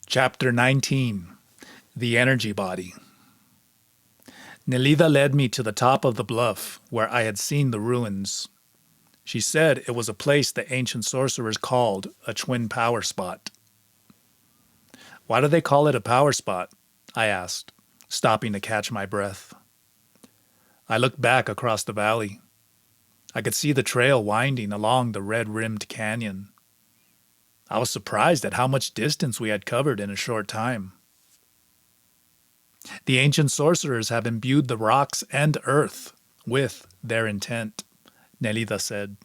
Chapter 19. The Energy Body. Nelida led me to the top of the bluff where I had seen the ruins. She said it was a place the ancient sorcerers called a twin power spot. Why do they call it a power spot? I asked, stopping to catch my breath. I looked back across the valley. I could see the trail winding along the red-rimmed canyon. I was surprised at how much distance we had covered in a short time. The ancient sorcerers have imbued the rocks and earth with their intent, Nelida said.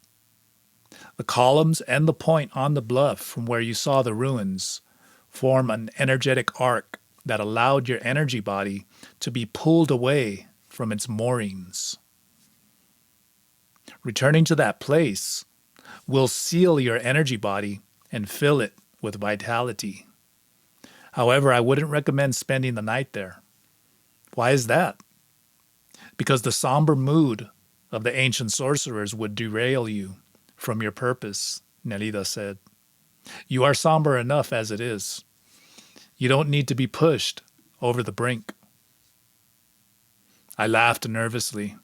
The columns and the point on the bluff from where you saw the ruins form an energetic arc that allowed your energy body to be pulled away from its moorings. Returning to that place will seal your energy body and fill it with vitality. However, I wouldn't recommend spending the night there. Why is that? Because the somber mood of the ancient sorcerers would derail you from your purpose, Nelida said. You are somber enough as it is. You don't need to be pushed over the brink. I laughed nervously.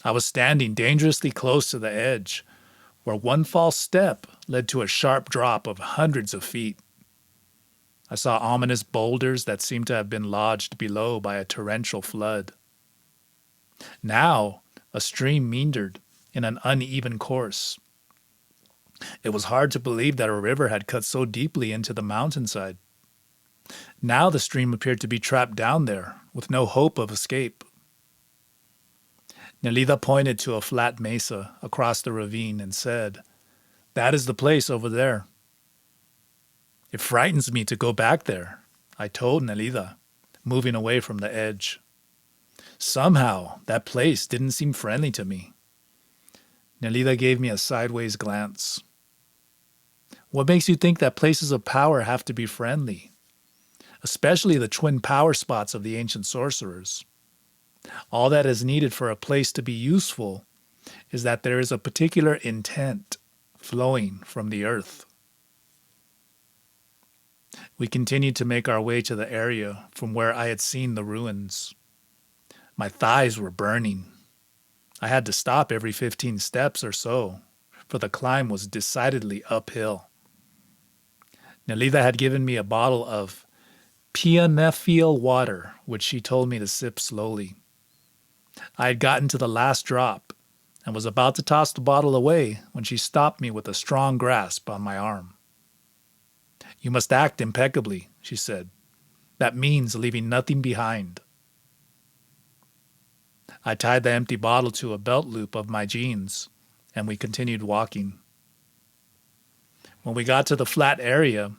I was standing dangerously close to the edge, where one false step led to a sharp drop of hundreds of feet. I saw ominous boulders that seemed to have been lodged below by a torrential flood. Now, a stream meandered in an uneven course. It was hard to believe that a river had cut so deeply into the mountainside. Now the stream appeared to be trapped down there, with no hope of escape. Nelida pointed to a flat mesa across the ravine and said, "That is the place over there." "It frightens me to go back there," I told Nelida, moving away from the edge. Somehow, that place didn't seem friendly to me. Nelida gave me a sideways glance. "What makes you think that places of power have to be friendly? Especially the twin power spots of the ancient sorcerers. All that is needed for a place to be useful is that there is a particular intent flowing from the earth." We continued to make our way to the area from where I had seen the ruins. My thighs were burning. I had to stop every 15 steps or so, for the climb was decidedly uphill. Nelida had given me a bottle of pianephiel water, which she told me to sip slowly. I had gotten to the last drop and was about to toss the bottle away when she stopped me with a strong grasp on my arm. "You must act impeccably," she said. "That means leaving nothing behind." I tied the empty bottle to a belt loop of my jeans, and we continued walking. When we got to the flat area,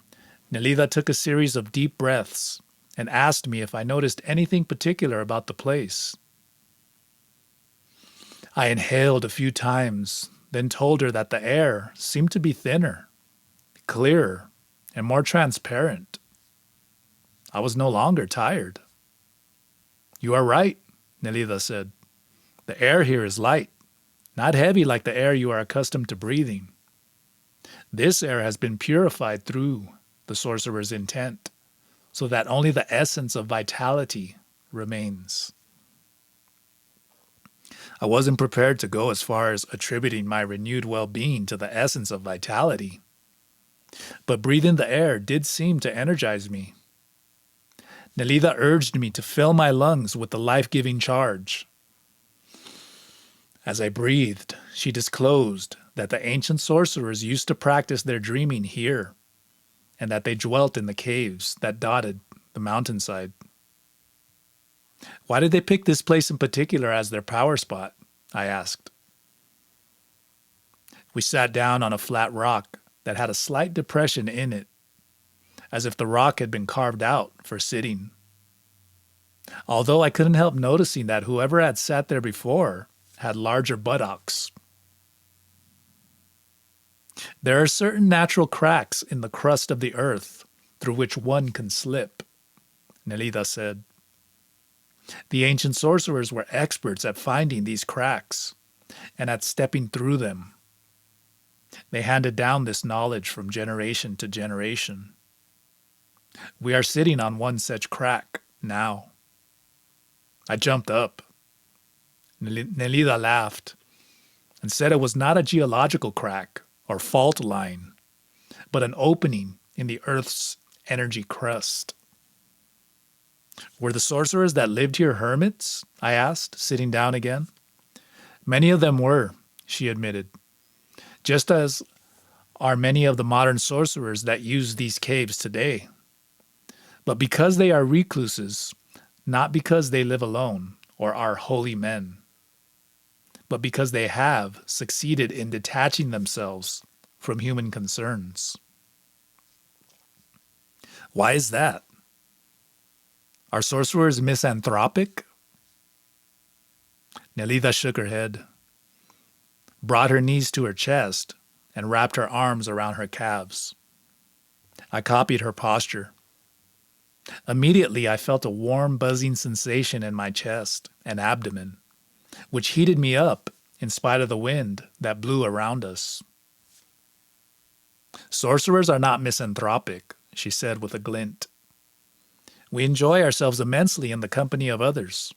Nelida took a series of deep breaths and asked me if I noticed anything particular about the place. I inhaled a few times, then told her that the air seemed to be thinner, clearer, and more transparent. I was no longer tired. "You are right," Nelida said. "The air here is light, not heavy like the air you are accustomed to breathing. This air has been purified through the sorcerer's intent, so that only the essence of vitality remains." I wasn't prepared to go as far as attributing my renewed well-being to the essence of vitality, but breathing the air did seem to energize me. Nelida urged me to fill my lungs with the life-giving charge. As I breathed, she disclosed that the ancient sorcerers used to practice their dreaming here, and that they dwelt in the caves that dotted the mountainside. "Why did they pick this place in particular as their power spot?" I asked. We sat down on a flat rock that had a slight depression in it, as if the rock had been carved out for sitting. Although I couldn't help noticing that whoever had sat there before had larger buttocks. "There are certain natural cracks in the crust of the earth through which one can slip," Nelida said. The ancient sorcerers were experts at finding these cracks and at stepping through them. They handed down this knowledge from generation to generation. We are sitting on one such crack now. I jumped up. Nelida laughed and said it was not a geological crack or fault line, but an opening in the Earth's energy crust. Were the sorcerers that lived here hermits? I asked, sitting down again. Many of them were, she admitted, just as are many of the modern sorcerers that use these caves today. But because they are recluses, not because they live alone or are holy men, but because they have succeeded in detaching themselves from human concerns. Why is that? Are sorcerers misanthropic? Nelida shook her head, brought her knees to her chest, and wrapped her arms around her calves. I copied her posture. Immediately, I felt a warm, buzzing sensation in my chest and abdomen, which heated me up in spite of the wind that blew around us. Sorcerers are not misanthropic, she said with a glint. We enjoy ourselves immensely in the company of others.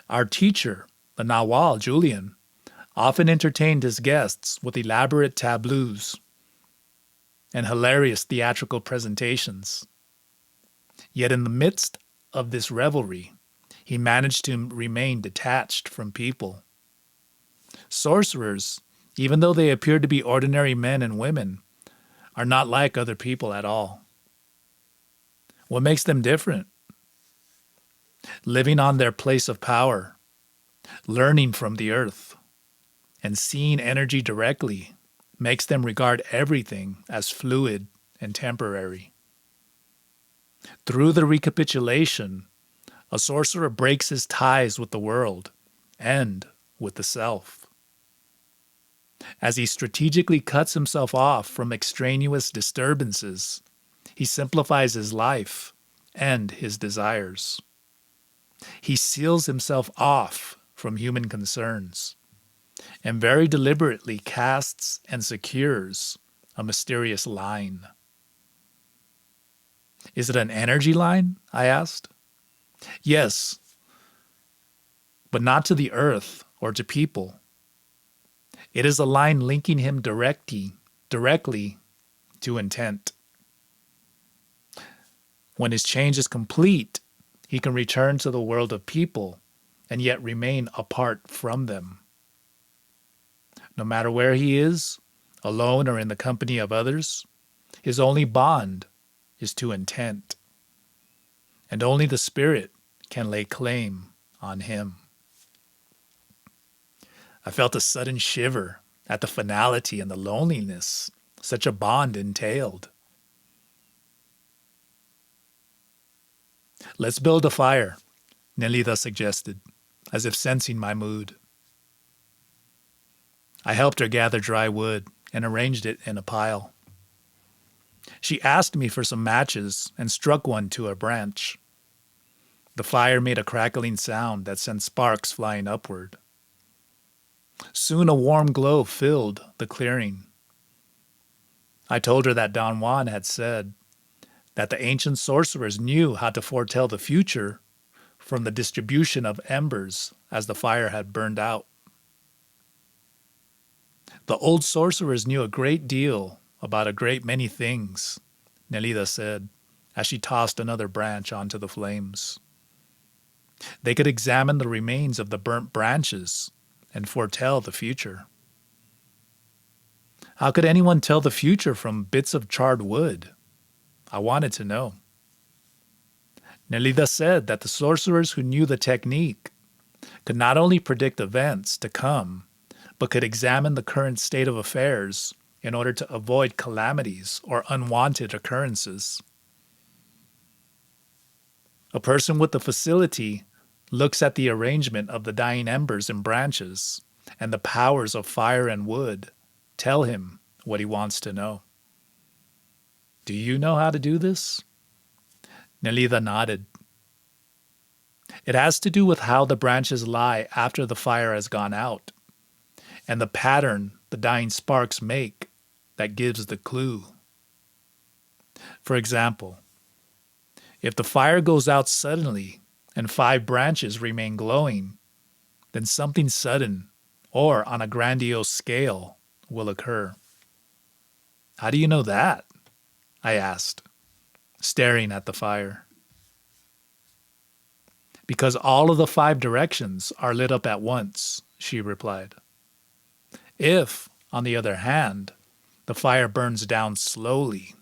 Our teacher, the Nawal Julian, often entertained his guests with elaborate tableaus and hilarious theatrical presentations. Yet in the midst of this revelry, he managed to remain detached from people. Sorcerers, even though they appear to be ordinary men and women, are not like other people at all. What makes them different? Living on their place of power, learning from the earth, and seeing energy directly makes them regard everything as fluid and temporary. Through the recapitulation, a sorcerer breaks his ties with the world and with the self. As he strategically cuts himself off from extraneous disturbances, he simplifies his life and his desires. He seals himself off from human concerns and very deliberately casts and secures a mysterious line. Is it an energy line? I asked. Yes, but not to the earth or to people. It is a line linking him directly to intent. When his change is complete, he can return to the world of people and yet remain apart from them. No matter where he is, alone or in the company of others, his only bond is to intent. And only the spirit can lay claim on him. I felt a sudden shiver at the finality and the loneliness such a bond entailed. Let's build a fire, Nelida suggested, as if sensing my mood. I helped her gather dry wood and arranged it in a pile. She asked me for some matches and struck one to a branch. The fire made a crackling sound that sent sparks flying upward. Soon a warm glow filled the clearing. I told her that Don Juan had said that the ancient sorcerers knew how to foretell the future from the distribution of embers as the fire had burned out. The old sorcerers knew a great deal about a great many things, Nelida said, as she tossed another branch onto the flames. They could examine the remains of the burnt branches and foretell the future. How could anyone tell the future from bits of charred wood? I wanted to know. Nelida said that the sorcerers who knew the technique could not only predict events to come, but could examine the current state of affairs in order to avoid calamities or unwanted occurrences. A person with the facility looks at the arrangement of the dying embers and branches, and the powers of fire and wood tell him what he wants to know. Do you know how to do this? Nelida nodded. It has to do with how the branches lie after the fire has gone out, and the pattern the dying sparks make that gives the clue. For example, If the fire goes out suddenly and 5 branches remain glowing, then something sudden or on a grandiose scale will occur. How do you know that? I asked, staring at the fire. Because all of the 5 directions are lit up at once, she replied. If, on the other hand, the fire burns down slowly,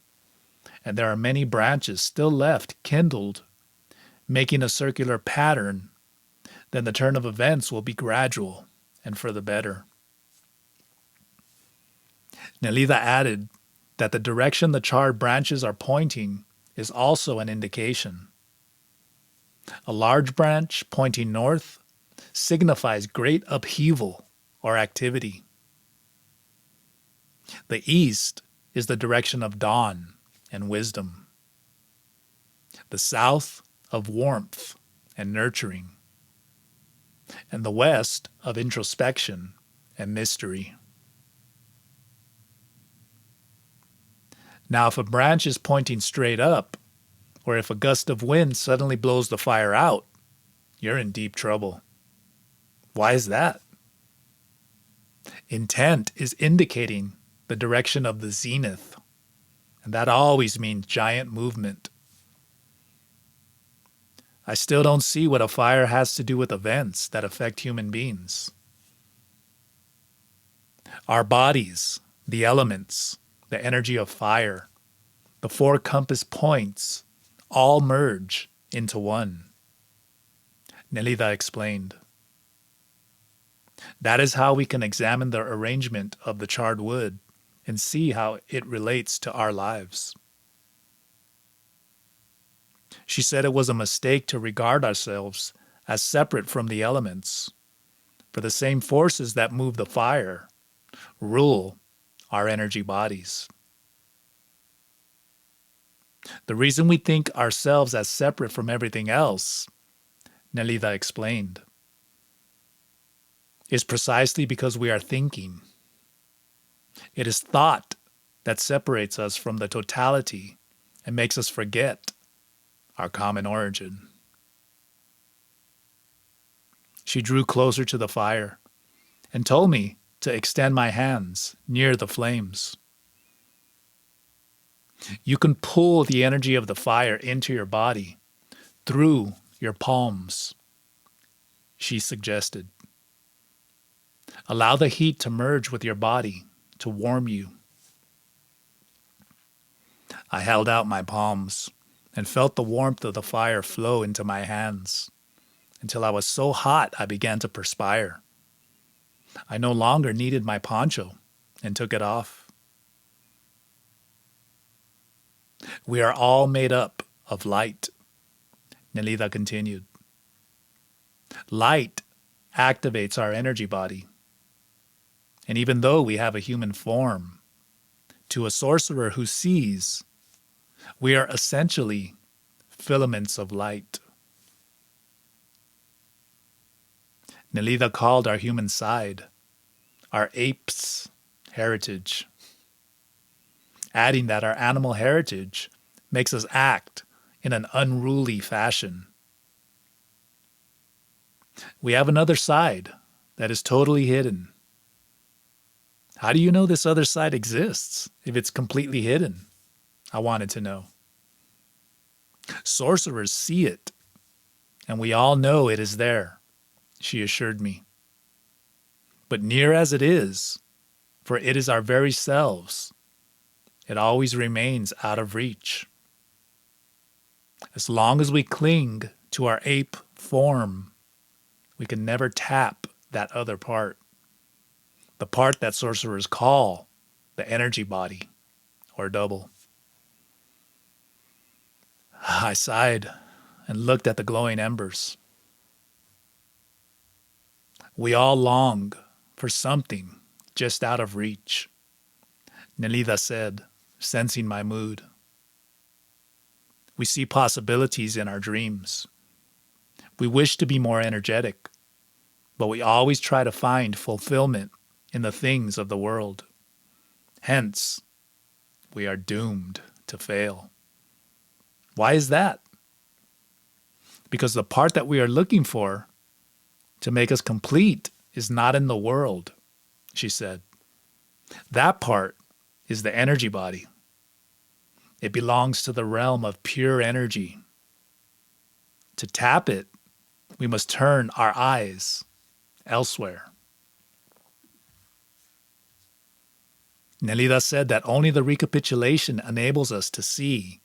and there are many branches still left kindled, making a circular pattern, then the turn of events will be gradual and for the better. Nelida added that the direction the charred branches are pointing is also an indication. A large branch pointing north signifies great upheaval or activity. The east is the direction of dawn and wisdom. The south of warmth and nurturing. And the west of introspection and mystery. Now, if a branch is pointing straight up, or if a gust of wind suddenly blows the fire out, you're in deep trouble. Why is that? Intent is indicating the direction of the zenith, and that always means giant movement. I still don't see what a fire has to do with events that affect human beings. Our bodies, the elements, the energy of fire, the 4 compass points, all merge into one. Nelida explained. That is how we can examine the arrangement of the charred wood and see how it relates to our lives. She said it was a mistake to regard ourselves as separate from the elements, for the same forces that move the fire rule our energy bodies. The reason we think ourselves as separate from everything else, Nelida explained, is precisely because we are thinking. It is thought that separates us from the totality and makes us forget our common origin. She drew closer to the fire and told me to extend my hands near the flames. You can pull the energy of the fire into your body through your palms, she suggested. Allow the heat to merge with your body to warm you. I held out my palms and felt the warmth of the fire flow into my hands until I was so hot I began to perspire. I no longer needed my poncho and took it off. We are all made up of light, Nelida continued. Light activates our energy body. And even though we have a human form, to a sorcerer who sees, we are essentially filaments of light. Nelida called our human side our ape's heritage, adding that our animal heritage makes us act in an unruly fashion. We have another side that is totally hidden. How do you know this other side exists if it's completely hidden? I wanted to know. Sorcerers see it, and we all know it is there, she assured me. But near as it is, for it is our very selves, it always remains out of reach. As long as we cling to our ape form, we can never tap that other part. The part that sorcerers call the energy body, or double. I sighed and looked at the glowing embers. We all long for something just out of reach, Nelida said, sensing my mood. We see possibilities in our dreams. We wish to be more energetic, but we always try to find fulfillment in the things of the world. Hence, we are doomed to fail. Why is that? because the part that we are looking for to make us complete is not in the world, she said. That part is the energy body. It belongs to the realm of pure energy. To tap it, we must turn our eyes elsewhere. Nelida said that only the recapitulation enables us to see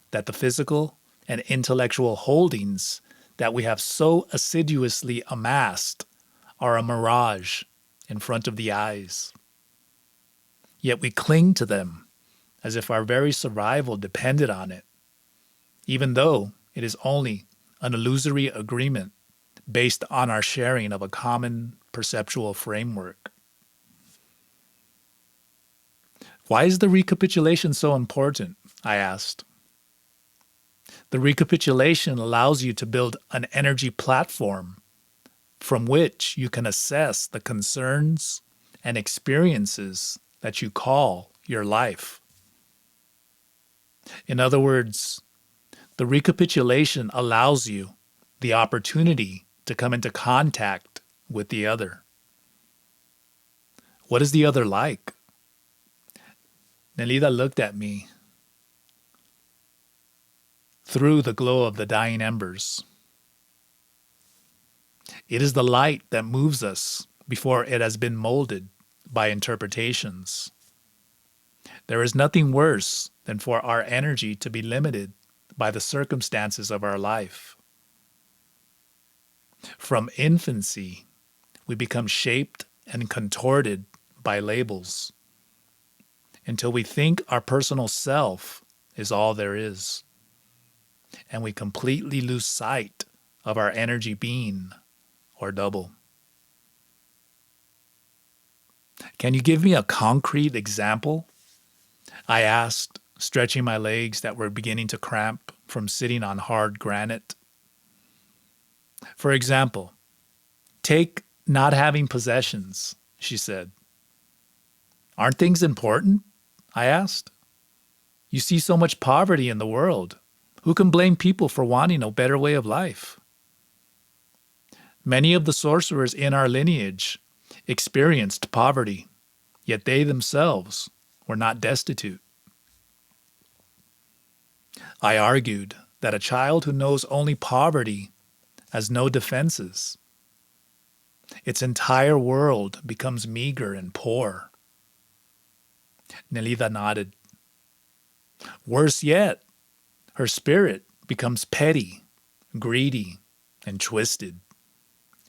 that the physical and intellectual holdings that we have so assiduously amassed are a mirage in front of the eyes. Yet we cling to them as if our very survival depended on it, even though it is only an illusory agreement based on our sharing of a common perceptual framework. Why is the recapitulation so important? I asked. The recapitulation allows you to build an energy platform from which you can assess the concerns and experiences that you call your life. In other words, the recapitulation allows you the opportunity to come into contact with the other. What is the other like? Nelida looked at me through the glow of the dying embers. It is the light that moves us before it has been molded by interpretations. There is nothing worse than for our energy to be limited by the circumstances of our life. From infancy, we become shaped and contorted by labels until we think our personal self is all there is, and we completely lose sight of our energy being or double. Can you give me a concrete example? I asked, stretching my legs that were beginning to cramp from sitting on hard granite. For example, take not having possessions, she said. Aren't things important? I asked. You see so much poverty in the world. Who can blame people for wanting a better way of life? Many of the sorcerers in our lineage experienced poverty, yet they themselves were not destitute. I argued that a child who knows only poverty has no defenses. Its entire world becomes meager and poor. Nelida nodded. Worse yet, her spirit becomes petty, greedy, and twisted,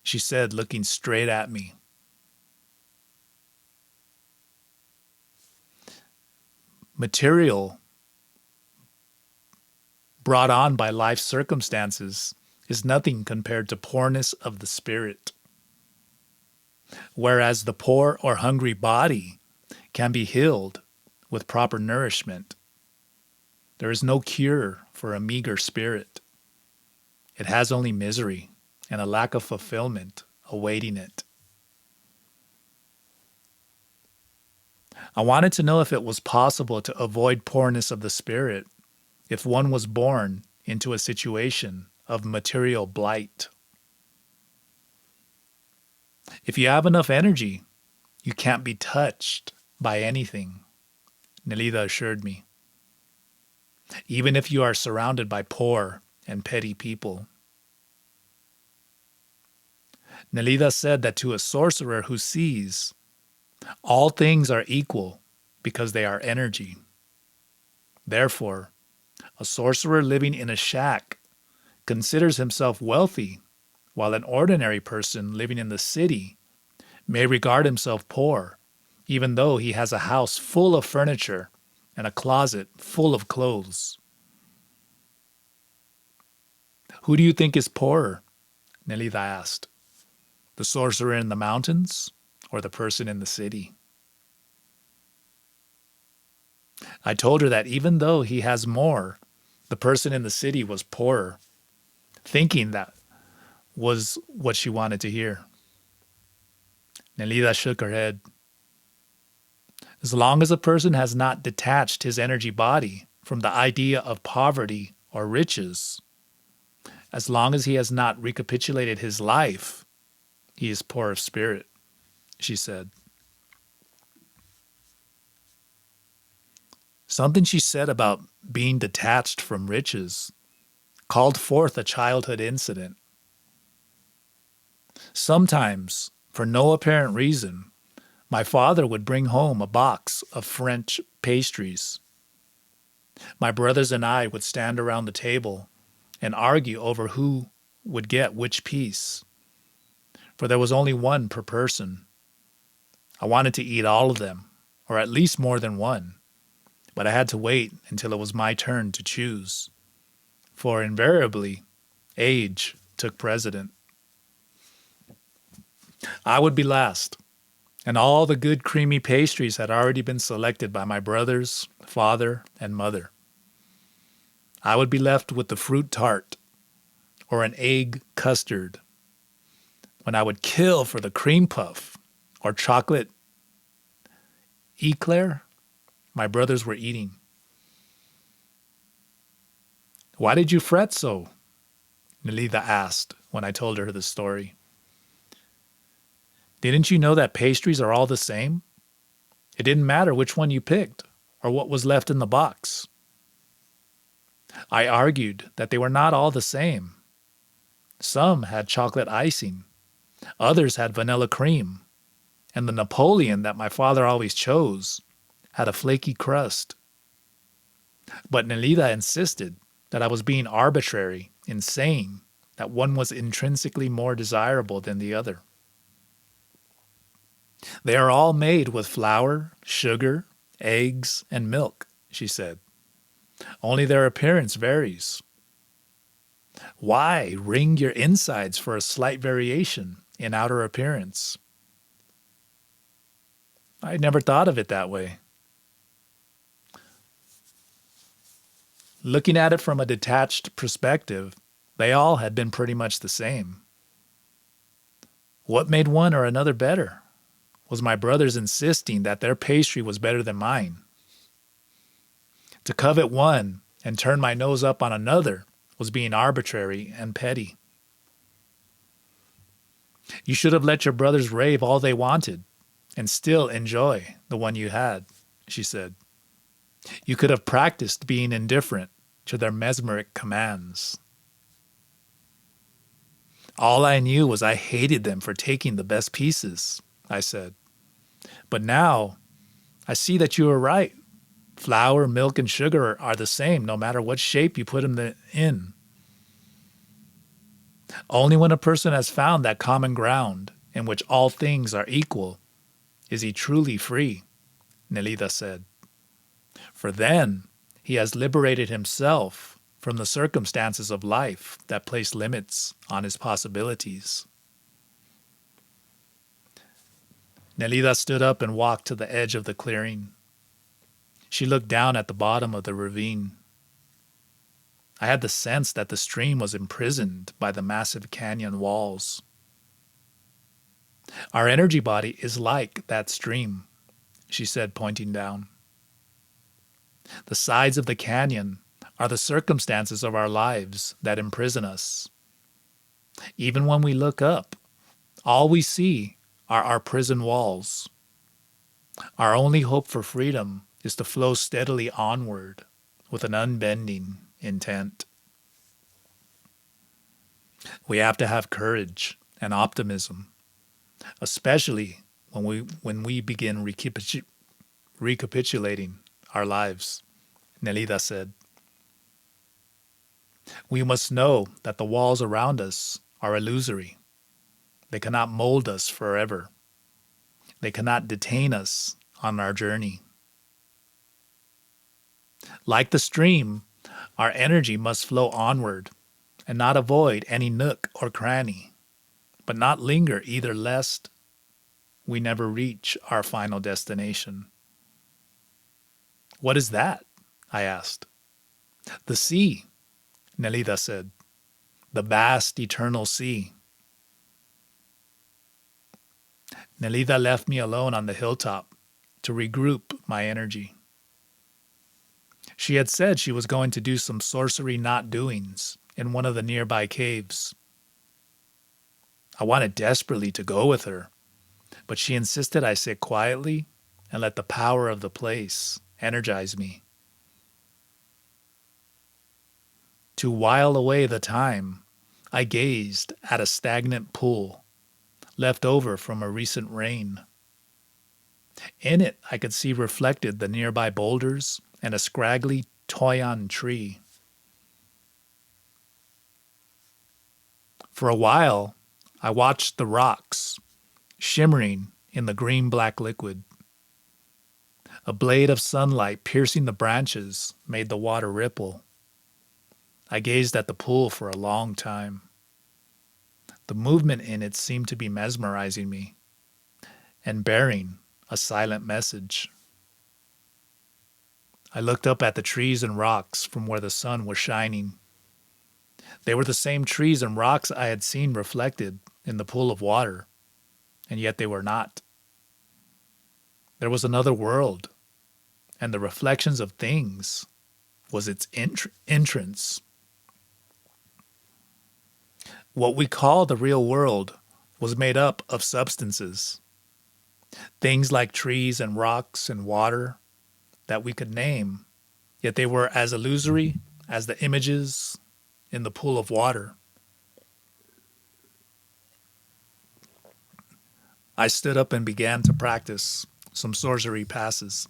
she said, looking straight at me. Material brought on by life's circumstances is nothing compared to poorness of the spirit. Whereas the poor or hungry body can be healed with proper nourishment, there is no cure for a meager spirit. It has only misery and a lack of fulfillment awaiting it. I wanted to know if it was possible to avoid poorness of the spirit if one was born into a situation of material blight. If you have enough energy, you can't be touched by anything, Nelida assured me, even if you are surrounded by poor and petty people. Nelida said that to a sorcerer who sees, all things are equal because they are energy. Therefore, a sorcerer living in a shack considers himself wealthy, while an ordinary person living in the city may regard himself poor, even though he has a house full of furniture and a closet full of clothes. Who do you think is poorer? Nelida asked. The sorcerer in the mountains or the person in the city? I told her that even though he has more, the person in the city was poorer, thinking that was what she wanted to hear. Nelida shook her head. As long as a person has not detached his energy body from the idea of poverty or riches, As long as he has not recapitulated his life, he is poor of spirit, she said. Something she said about being detached from riches called forth a childhood incident. Sometimes, for no apparent reason, my father would bring home a box of French pastries. My brothers and I would stand around the table and argue over who would get which piece, for there was only one per person. I wanted to eat all of them, or at least more than one, but I had to wait until it was my turn to choose, for invariably, age took precedent. I would be last, and all the good creamy pastries had already been selected by my brothers, father, and mother. I would be left with the fruit tart or an egg custard, when I would kill for the cream puff or chocolate eclair my brothers were eating. Why did you fret so? Nelitha asked when I told her the story. Didn't you know that pastries are all the same? It didn't matter which one you picked or what was left in the box. I argued that they were not all the same. Some had chocolate icing, others had vanilla cream, and the Napoleon that my father always chose had a flaky crust. But Nelitha insisted that I was being arbitrary in saying that one was intrinsically more desirable than the other. They are all made with flour, sugar, eggs, and milk, she said. Only their appearance varies. Why wring your insides for a slight variation in outer appearance? I never thought of it that way. Looking at it from a detached perspective, they all had been pretty much the same. What made one or another better? Was my brothers insisting that their pastry was better than mine? To covet one and turn my nose up on another was being arbitrary and petty. You should have let your brothers rave all they wanted and still enjoy the one you had, she said. You could have practiced being indifferent to their mesmeric commands. All I knew was I hated them for taking the best pieces, I said. But now I see that you were right. Flour, milk, and sugar are the same no matter what shape you put them in. Only when a person has found that common ground in which all things are equal is he truly free, Nelitha said. For then he has liberated himself from the circumstances of life that place limits on his possibilities. Nelitha stood up and walked to the edge of the clearing. She looked down at the bottom of the ravine. I had the sense that the stream was imprisoned by the massive canyon walls. Our energy body is like that stream, she said, pointing down. The sides of the canyon are the circumstances of our lives that imprison us. Even when we look up, all we see are our prison walls. Our only hope for freedom is to flow steadily onward with an unbending intent. We have to have courage and optimism, especially when we begin recapitulating our lives, Nelitha said. We must know that the walls around us are illusory. They cannot mold us forever. They cannot detain us on our journey. Like the stream, our energy must flow onward and not avoid any nook or cranny, but not linger either, lest we never reach our final destination. What is that? I asked. The sea, Nelitha said. The vast eternal sea. Nelitha left me alone on the hilltop to regroup my energy. She had said she was going to do some sorcery not doings in one of the nearby caves. I wanted desperately to go with her, but she insisted I sit quietly and let the power of the place energize me. To while away the time, I gazed at a stagnant pool left over from a recent rain. In it, I could see reflected the nearby boulders and a scraggly toyon tree. For a while, I watched the rocks shimmering in the green-black liquid. A blade of sunlight piercing the branches made the water ripple. I gazed at the pool for a long time. The movement in it seemed to be mesmerizing me and bearing a silent message. I looked up at the trees and rocks from where the sun was shining. They were the same trees and rocks I had seen reflected in the pool of water, and yet they were not. There was another world, and the reflections of things was its entrance. What we call the real world was made up of substances, things like trees and rocks and water that we could name, yet they were as illusory as the images in the pool of water. I stood up and began to practice some sorcery passes.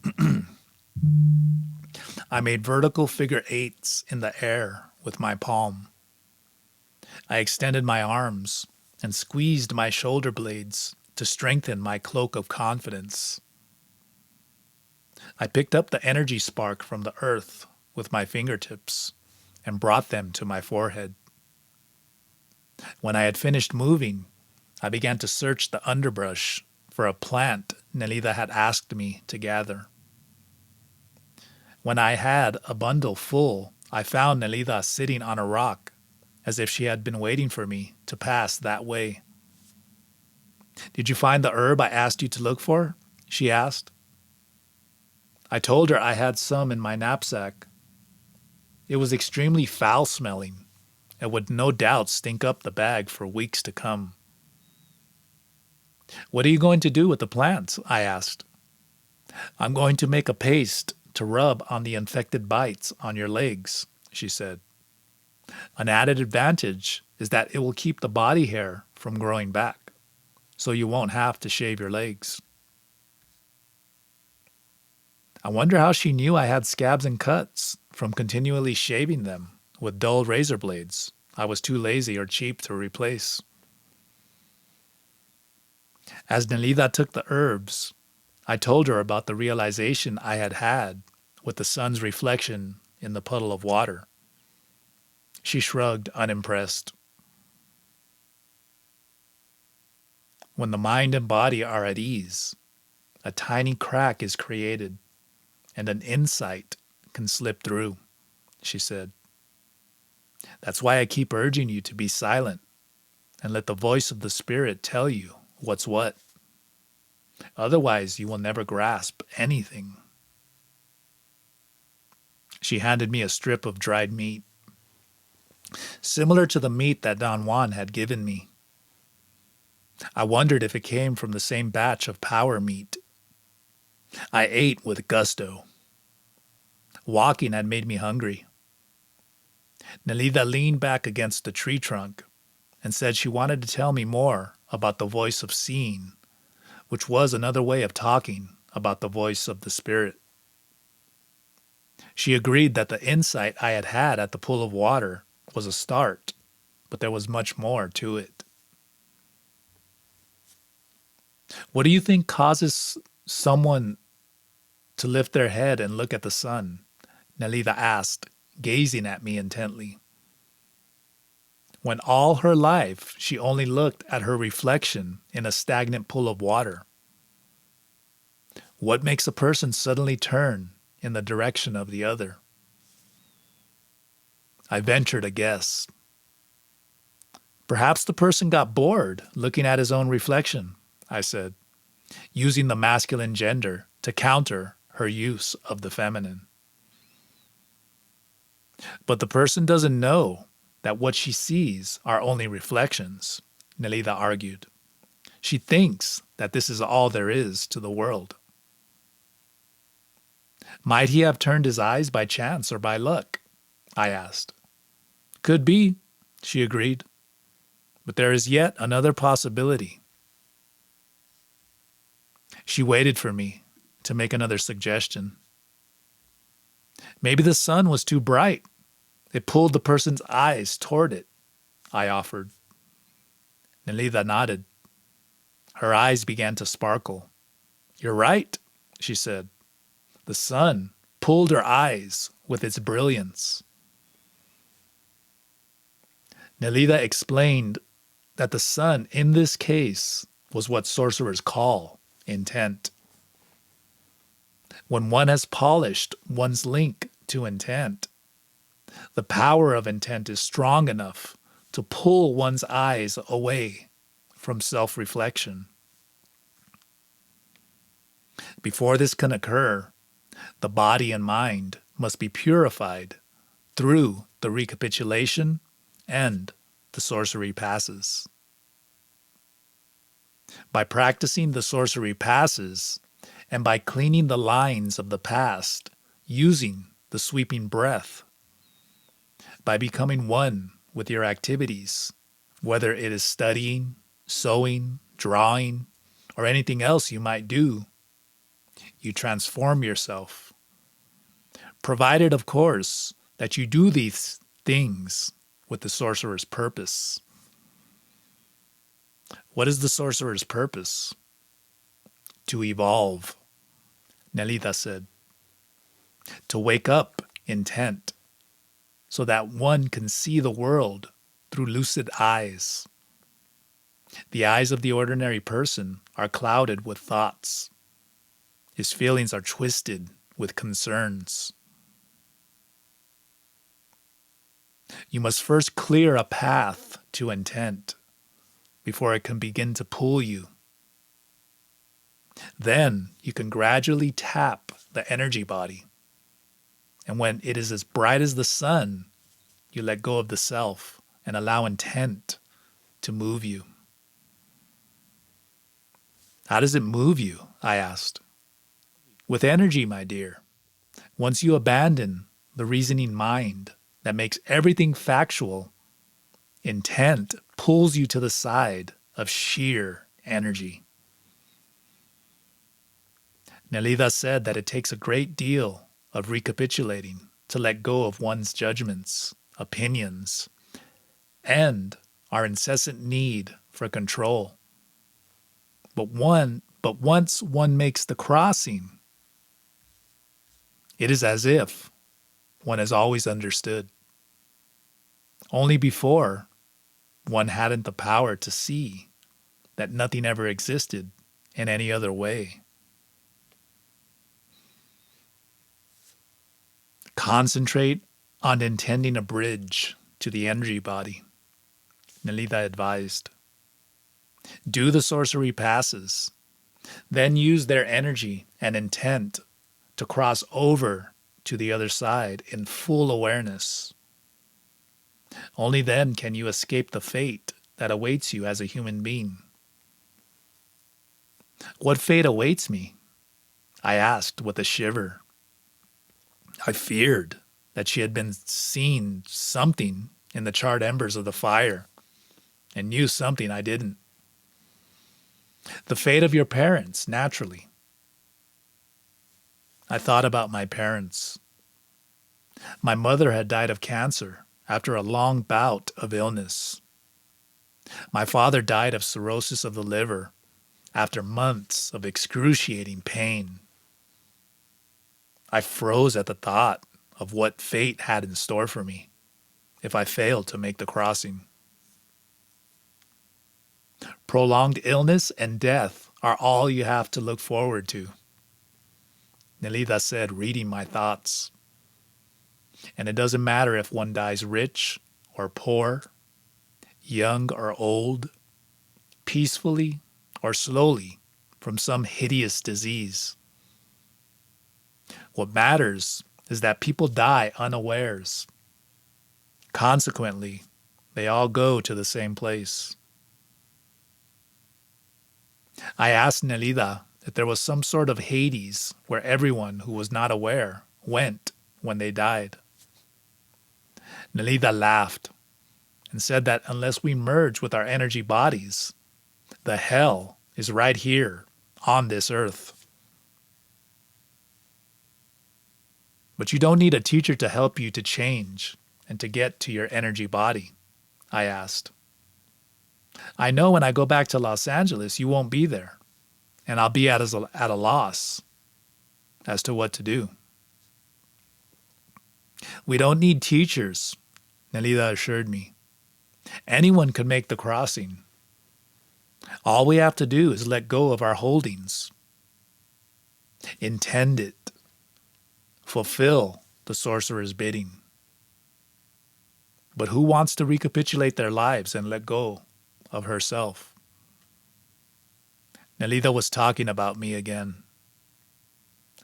I made vertical figure eights in the air with my palm. I extended my arms and squeezed my shoulder blades to strengthen my cloak of confidence. I picked up the energy spark from the earth with my fingertips and brought them to my forehead. When I had finished moving, I began to search the underbrush for a plant Nelida had asked me to gather. When I had a bundle full, I found Nelida sitting on a rock as if she had been waiting for me to pass that way. "Did you find the herb I asked you to look for?" she asked. I told her I had some in my knapsack. It was extremely foul-smelling and would no doubt stink up the bag for weeks to come. "What are you going to do with the plants?" I asked. "I'm going to make a paste to rub on the infected bites on your legs," she said. "An added advantage is that it will keep the body hair from growing back, so you won't have to shave your legs." I wonder how she knew I had scabs and cuts from continually shaving them with dull razor blades I was too lazy or cheap to replace. As Nelida took the herbs, I told her about the realization I had had with the sun's reflection in the puddle of water. She shrugged, unimpressed. When the mind and body are at ease, a tiny crack is created and an insight can slip through, she said. That's why I keep urging you to be silent and let the voice of the Spirit tell you what's what. Otherwise, you will never grasp anything. She handed me a strip of dried meat, similar to the meat that Don Juan had given me. I wondered if it came from the same batch of power meat. I ate with gusto. Walking had made me hungry. Nelida leaned back against the tree trunk and said she wanted to tell me more about the voice of seeing, which was another way of talking about the voice of the Spirit. She agreed that the insight I had had at the pool of water was a start, but there was much more to it. What do you think causes someone to lift their head and look at the sun? Nelida asked, gazing at me intently. When all her life she only looked at her reflection in a stagnant pool of water. What makes a person suddenly turn in the direction of the other? I ventured a guess. Perhaps the person got bored looking at his own reflection, I said, using the masculine gender to counter her use of the feminine. But the person doesn't know that what she sees are only reflections, Nelida argued. She thinks that this is all there is to the world. Might he have turned his eyes by chance or by luck? I asked. Could be, she agreed. But there is yet another possibility. She waited for me to make another suggestion. Maybe the sun was too bright. It pulled the person's eyes toward it, I offered. Nelida nodded. Her eyes began to sparkle. You're right, she said. The sun pulled her eyes with its brilliance. Nelida explained that the sun in this case was what sorcerers call intent. When one has polished one's link to intent, the power of intent is strong enough to pull one's eyes away from self-reflection. Before this can occur, the body and mind must be purified through the recapitulation and the sorcery passes. By practicing the sorcery passes and by cleaning the lines of the past using the sweeping breath, by becoming one with your activities, whether it is studying, sewing, drawing, or anything else you might do, you transform yourself. Provided, of course, that you do these things with the sorcerer's purpose. What is the sorcerer's purpose? To evolve, Nelida said. To wake up intent, so that one can see the world through lucid eyes. The eyes of the ordinary person are clouded with thoughts. His feelings are twisted with concerns. You must first clear a path to intent before it can begin to pull you. Then you can gradually tap the energy body. And when it is as bright as the sun, you let go of the self and allow intent to move you. How does it move you? I asked. With energy, my dear. Once you abandon the reasoning mind that makes everything factual, intent pulls you to the side of sheer energy. Nelida said that it takes a great deal of recapitulating to let go of one's judgments, opinions, and our incessant need for control. But once one makes the crossing, it is as if one has always understood. Only before, one hadn't the power to see that nothing ever existed in any other way. Concentrate on intending a bridge to the energy body, Nelida advised. Do the sorcery passes, then use their energy and intent to cross over to the other side in full awareness. Only then can you escape the fate that awaits you as a human being. What fate awaits me? I asked with a shiver. I feared that she had been seeing something in the charred embers of the fire and knew something I didn't. The fate of your parents, naturally. I thought about my parents. My mother had died of cancer after a long bout of illness. My father died of cirrhosis of the liver after months of excruciating pain. I froze at the thought of what fate had in store for me if I failed to make the crossing. Prolonged illness and death are all you have to look forward to, Nelida said, reading my thoughts. And it doesn't matter if one dies rich or poor, young or old, peacefully or slowly from some hideous disease. What matters is that people die unawares. Consequently, They all go to the same place. I asked Nelida if there was some sort of Hades where everyone who was not aware went when they died. Nelida laughed and said that unless we merge with our energy bodies, the hell is right here on this earth. But you don't need a teacher to help you to change and to get to your energy body, I asked. I know when I go back to Los Angeles, you won't be there, and I'll be at a loss as to what to do. We don't need teachers, Nelida assured me. Anyone could make the crossing. All we have to do is let go of our holdings. Intend it. Fulfill the sorcerer's bidding. But who wants to recapitulate their lives and let go of herself? Nelida was talking about me again.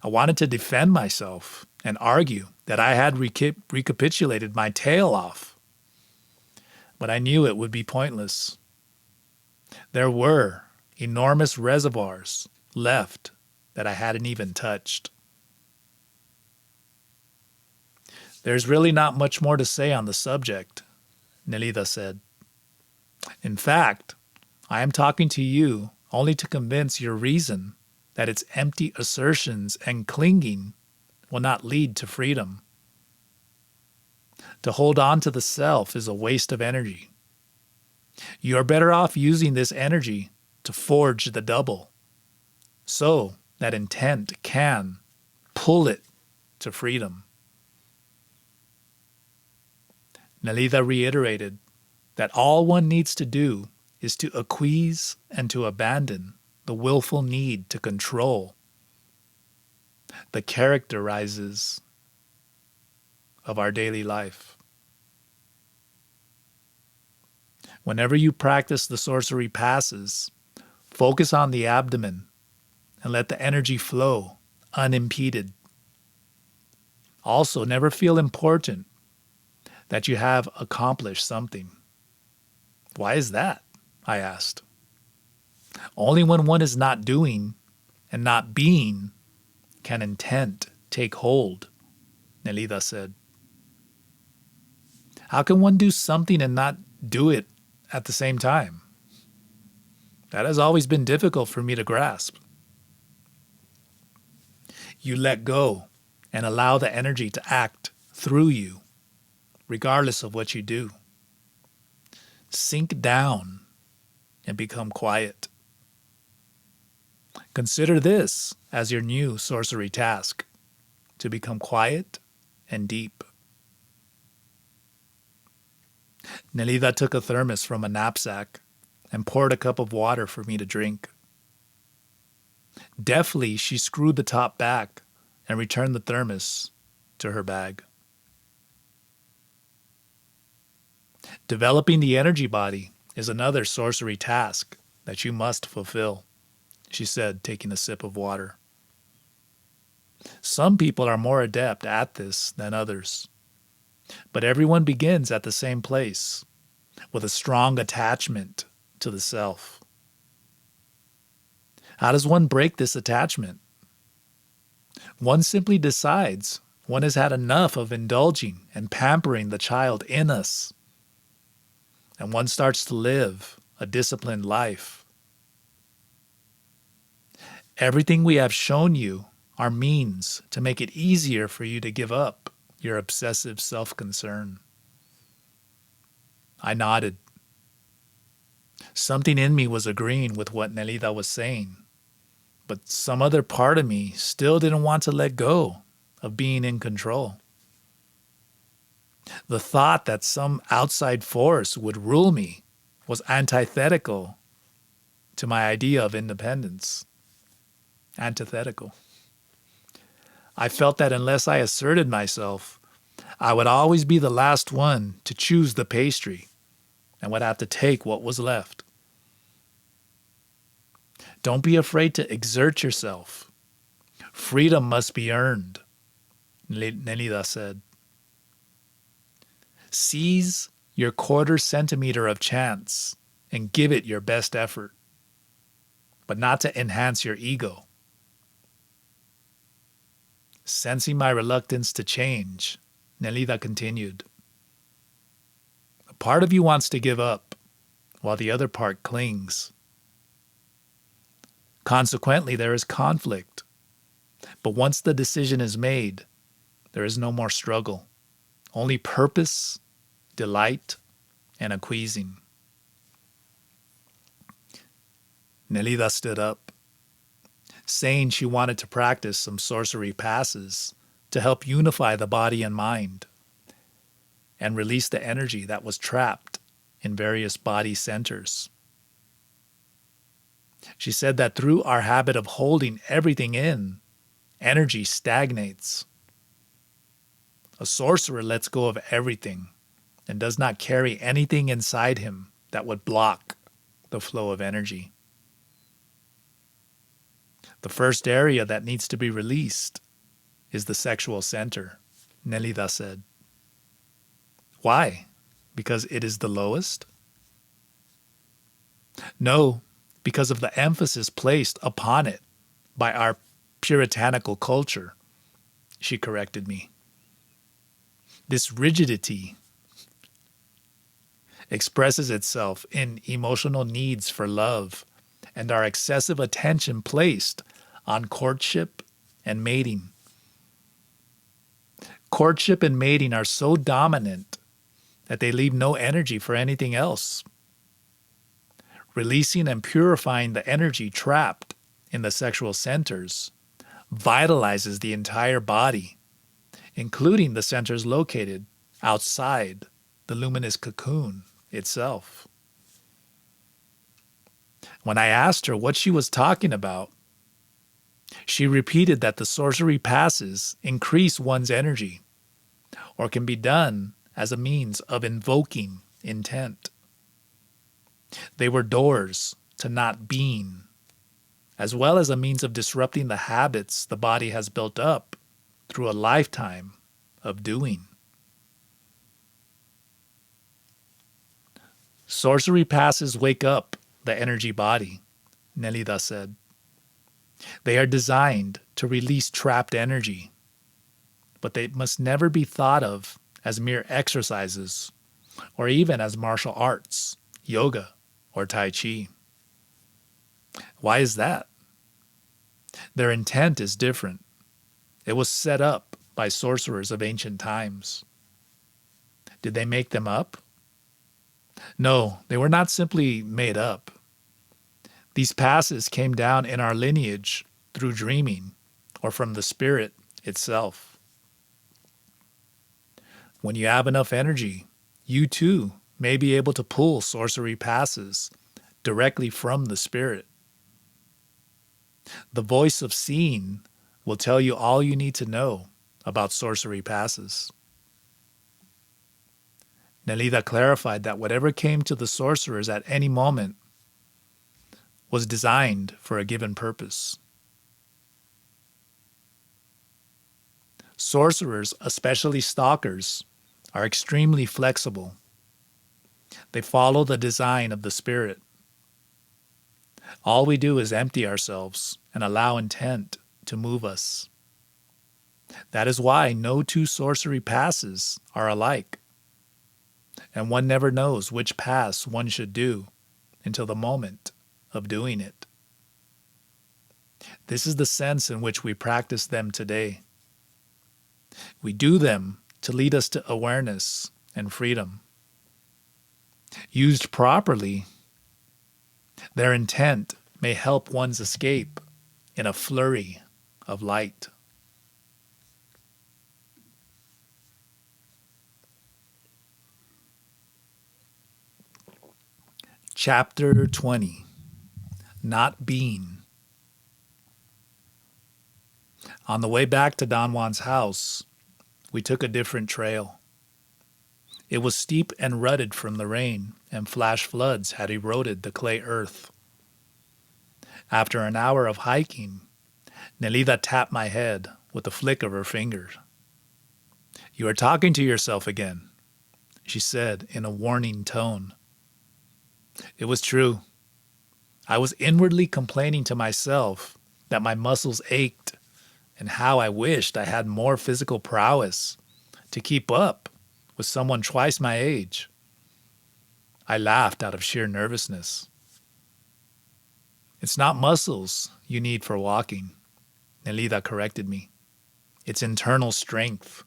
I wanted to defend myself and argue that I had recapitulated my tail off. But I knew it would be pointless. There were enormous reservoirs left that I hadn't even touched. There's really not much more to say on the subject, Nelida said. In fact, I am talking to you only to convince your reason that its empty assertions and clinging will not lead to freedom. To hold on to the self is a waste of energy. You are better off using this energy to forge the double, so that intent can pull it to freedom. Nelida reiterated that all one needs to do is to acquiesce and to abandon the willful need to control the characterizes of our daily life. Whenever you practice the sorcery passes, focus on the abdomen and let the energy flow unimpeded. Also, never feel important that you have accomplished something. Why is that? I asked. Only when one is not doing and not being can intent take hold, Nelida said. How can one do something and not do it at the same time? That has always been difficult for me to grasp. You let go and allow the energy to act through you, regardless of what you do. Sink down and become quiet. Consider this as your new sorcery task, to become quiet and deep. Nelida took a thermos from a knapsack and poured a cup of water for me to drink. Deftly, she screwed the top back and returned the thermos to her bag. Developing the energy body is another sorcery task that you must fulfill, she said, taking a sip of water. Some people are more adept at this than others, but everyone begins at the same place, with a strong attachment to the self. How does one break this attachment? One simply decides one has had enough of indulging and pampering the child in us, and one starts to live a disciplined life. Everything we have shown you are means to make it easier for you to give up your obsessive self-concern. I nodded. Something in me was agreeing with what Nelida was saying, but some other part of me still didn't want to let go of being in control. The thought that some outside force would rule me was antithetical to my idea of independence. Antithetical. I felt that unless I asserted myself, I would always be the last one to choose the pastry and would have to take what was left. Don't be afraid to exert yourself. Freedom must be earned, Nelida said. Seize your quarter centimeter of chance and give it your best effort, but not to enhance your ego. Sensing my reluctance to change, Nelida continued. A part of you wants to give up, while the other part clings. Consequently, there is conflict. But once the decision is made, there is no more struggle. Only purpose, delight, and acquiescing. Nelida stood up, saying she wanted to practice some sorcery passes to help unify the body and mind and release the energy that was trapped in various body centers. She said that through our habit of holding everything in, energy stagnates. A sorcerer lets go of everything and does not carry anything inside him that would block the flow of energy. The first area that needs to be released is the sexual center, Nelida said. Why? Because it is the lowest? No, because of the emphasis placed upon it by our puritanical culture, she corrected me. This rigidity expresses itself in emotional needs for love and our excessive attention placed on courtship and mating. Courtship and mating are so dominant that they leave no energy for anything else. Releasing and purifying the energy trapped in the sexual centers vitalizes the entire body, including the centers located outside the luminous cocoon itself. When I asked her what she was talking about, she repeated that the sorcery passes increase one's energy, or can be done as a means of invoking intent. They were doors to not being, as well as a means of disrupting the habits the body has built up through a lifetime of doing. Sorcery passes wake up the energy body, Nelida said. They are designed to release trapped energy, but they must never be thought of as mere exercises or even as martial arts, yoga, or Tai Chi. Why is that? Their intent is different. It was set up by sorcerers of ancient times. Did they make them up? No, they were not simply made up. These passes came down in our lineage through dreaming or from the spirit itself. When you have enough energy, you too may be able to pull sorcery passes directly from the spirit. The voice of seeing will tell you all you need to know about sorcery passes. Nelida clarified that whatever came to the sorcerers at any moment was designed for a given purpose. Sorcerers, especially stalkers, are extremely flexible. They follow the design of the spirit. All we do is empty ourselves and allow intent to move us. That is why no two sorcery passes are alike, and one never knows which pass one should do until the moment of doing it. This is the sense in which we practice them today. We do them to lead us to awareness and freedom. Used properly, their intent may help one's escape in a flurry of light. Chapter 20. Not Being. On the way back to Don Juan's house, we took a different trail. It was steep and rutted from the rain, and flash floods had eroded the clay earth. After an hour of hiking, Nelida tapped my head with a flick of her finger. "You are talking to yourself again. she said in a warning tone. It was true. I was inwardly complaining to myself that my muscles ached and how I wished I had more physical prowess to keep up with someone twice my age. I laughed out of sheer nervousness. It's not muscles you need for walking, Nelida corrected me. It's internal strength.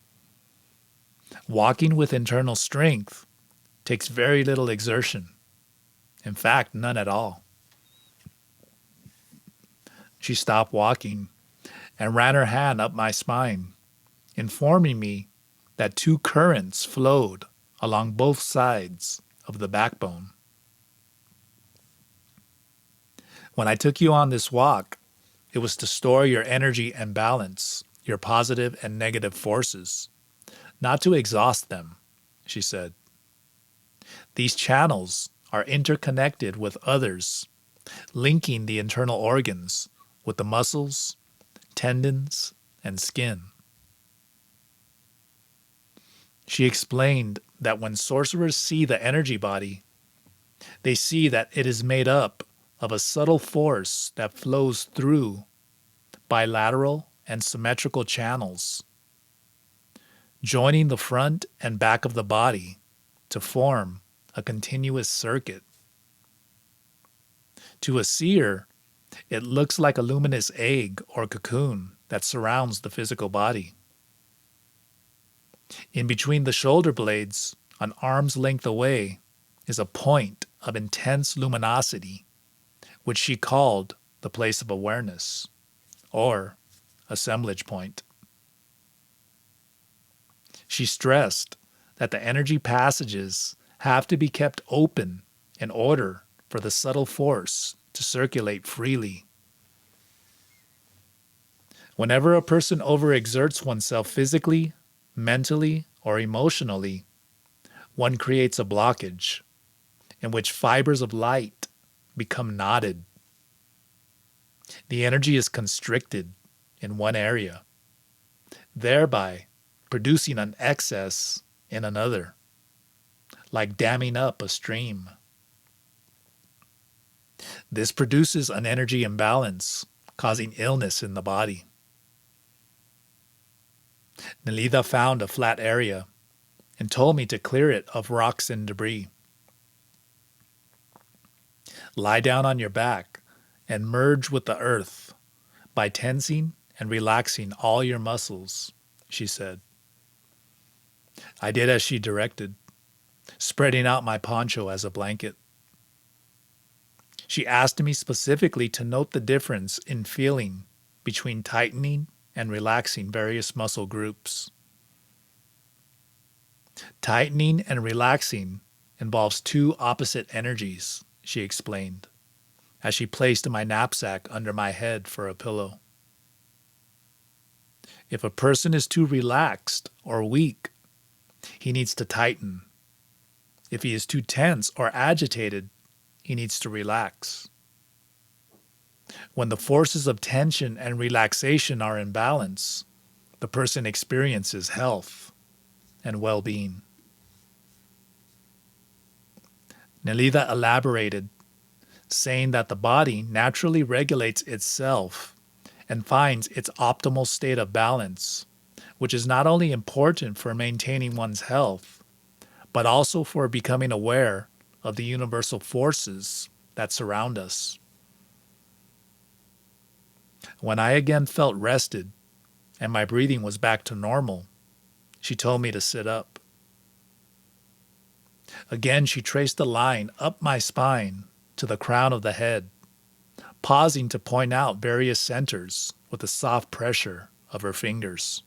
Walking with internal strength takes very little exertion. In fact, none at all. She stopped walking and ran her hand up my spine, informing me that two currents flowed along both sides of the backbone. When I took you on this walk, it was to store your energy and balance your positive and negative forces, not to exhaust them, she said. These channels are interconnected with others, linking the internal organs with the muscles, tendons, and skin. She explained that when sorcerers see the energy body, they see that it is made up of a subtle force that flows through bilateral and symmetrical channels, joining the front and back of the body to form a continuous circuit. To a seer, it looks like a luminous egg or cocoon that surrounds the physical body. In between the shoulder blades, an arm's length away, is a point of intense luminosity, which she called the place of awareness, or assemblage point. She stressed that the energy passages have to be kept open in order for the subtle force to circulate freely. Whenever a person overexerts oneself physically, mentally, or emotionally, one creates a blockage in which fibers of light become knotted. The energy is constricted in one area, thereby producing an excess in another, like damming up a stream. This produces an energy imbalance, causing illness in the body. Nelida found a flat area and told me to clear it of rocks and debris. Lie down on your back and merge with the earth by tensing and relaxing all your muscles, she said. I did as she directed, spreading out my poncho as a blanket. She asked me specifically to note the difference in feeling between tightening and relaxing various muscle groups. Tightening and relaxing involves two opposite energies, she explained, as she placed my knapsack under my head for a pillow. If a person is too relaxed or weak, he needs to tighten. If he is too tense or agitated, he needs to relax. When the forces of tension and relaxation are in balance, the person experiences health and well-being. Nelida elaborated, saying that the body naturally regulates itself and finds its optimal state of balance, which is not only important for maintaining one's health, but also for becoming aware of the universal forces that surround us. When I again felt rested and my breathing was back to normal, she told me to sit up. Again, she traced a line up my spine to the crown of the head, pausing to point out various centers with a soft pressure of her fingers.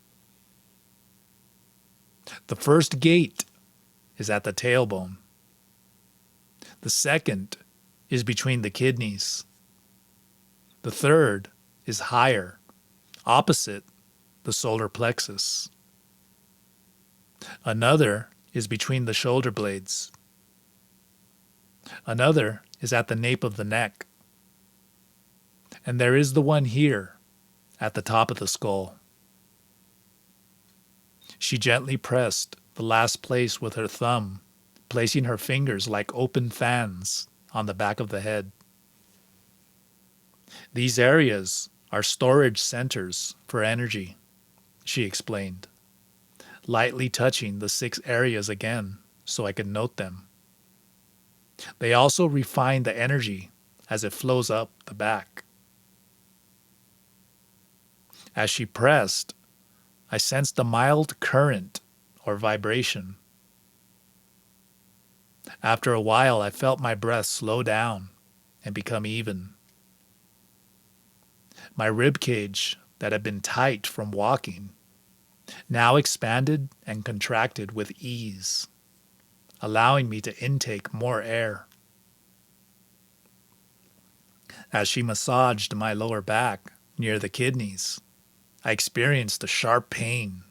The first gate is at the tailbone. The second is between the kidneys. The third is higher, opposite the solar plexus. Another is between the shoulder blades. Another is at the nape of the neck. And there is the one here, at the top of the skull. She gently pressed the last place with her thumb, placing her fingers like open fans on the back of the head. These areas are storage centers for energy, she explained, lightly touching the 6 areas again so I could note them. They also refine the energy as it flows up the back. As she pressed, I sensed a mild current or vibration. After a while, I felt my breath slow down and become even. My rib cage, that had been tight from walking, now expanded and contracted with ease, allowing me to intake more air. As she massaged my lower back near the kidneys, I experienced a sharp pain.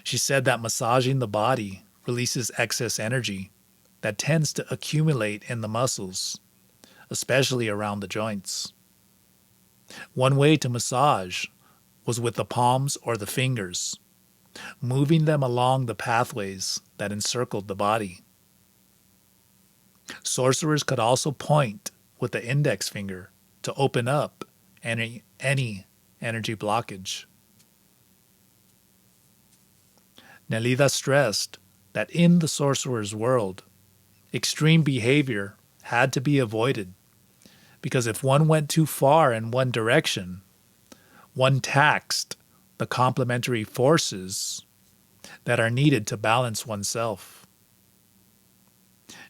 She said that massaging the body releases excess energy that tends to accumulate in the muscles, especially around the joints. One way to massage was with the palms or the fingers, moving them along the pathways that encircled the body. Sorcerers could also point with the index finger to open up any energy blockage. Nelida stressed that in the sorcerer's world, extreme behavior had to be avoided because if one went too far in one direction, one taxed the complementary forces that are needed to balance oneself.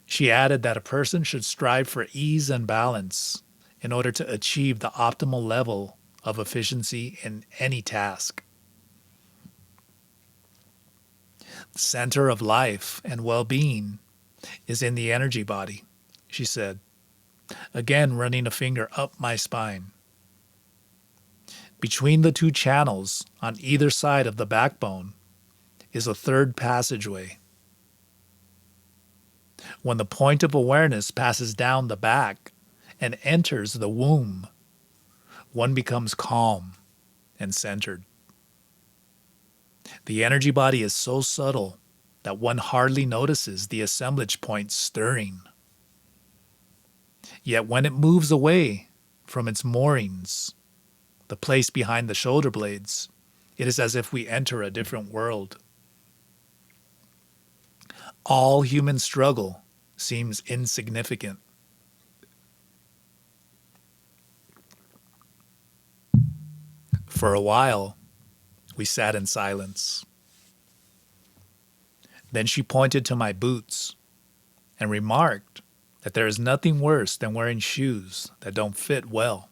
She added that a person should strive for ease and balance in order to achieve the optimal level of efficiency in any task. The center of life and well-being is in the energy body, she said, again running a finger up my spine. Between the 2 channels on either side of the backbone is a third passageway. When the point of awareness passes down the back and enters the womb, one becomes calm and centered. The energy body is so subtle that one hardly notices the assemblage point stirring. Yet when it moves away from its moorings, the place behind the shoulder blades, it is as if we enter a different world. All human struggle seems insignificant. For a while, we sat in silence. Then she pointed to my boots and remarked that there is nothing worse than wearing shoes that don't fit well.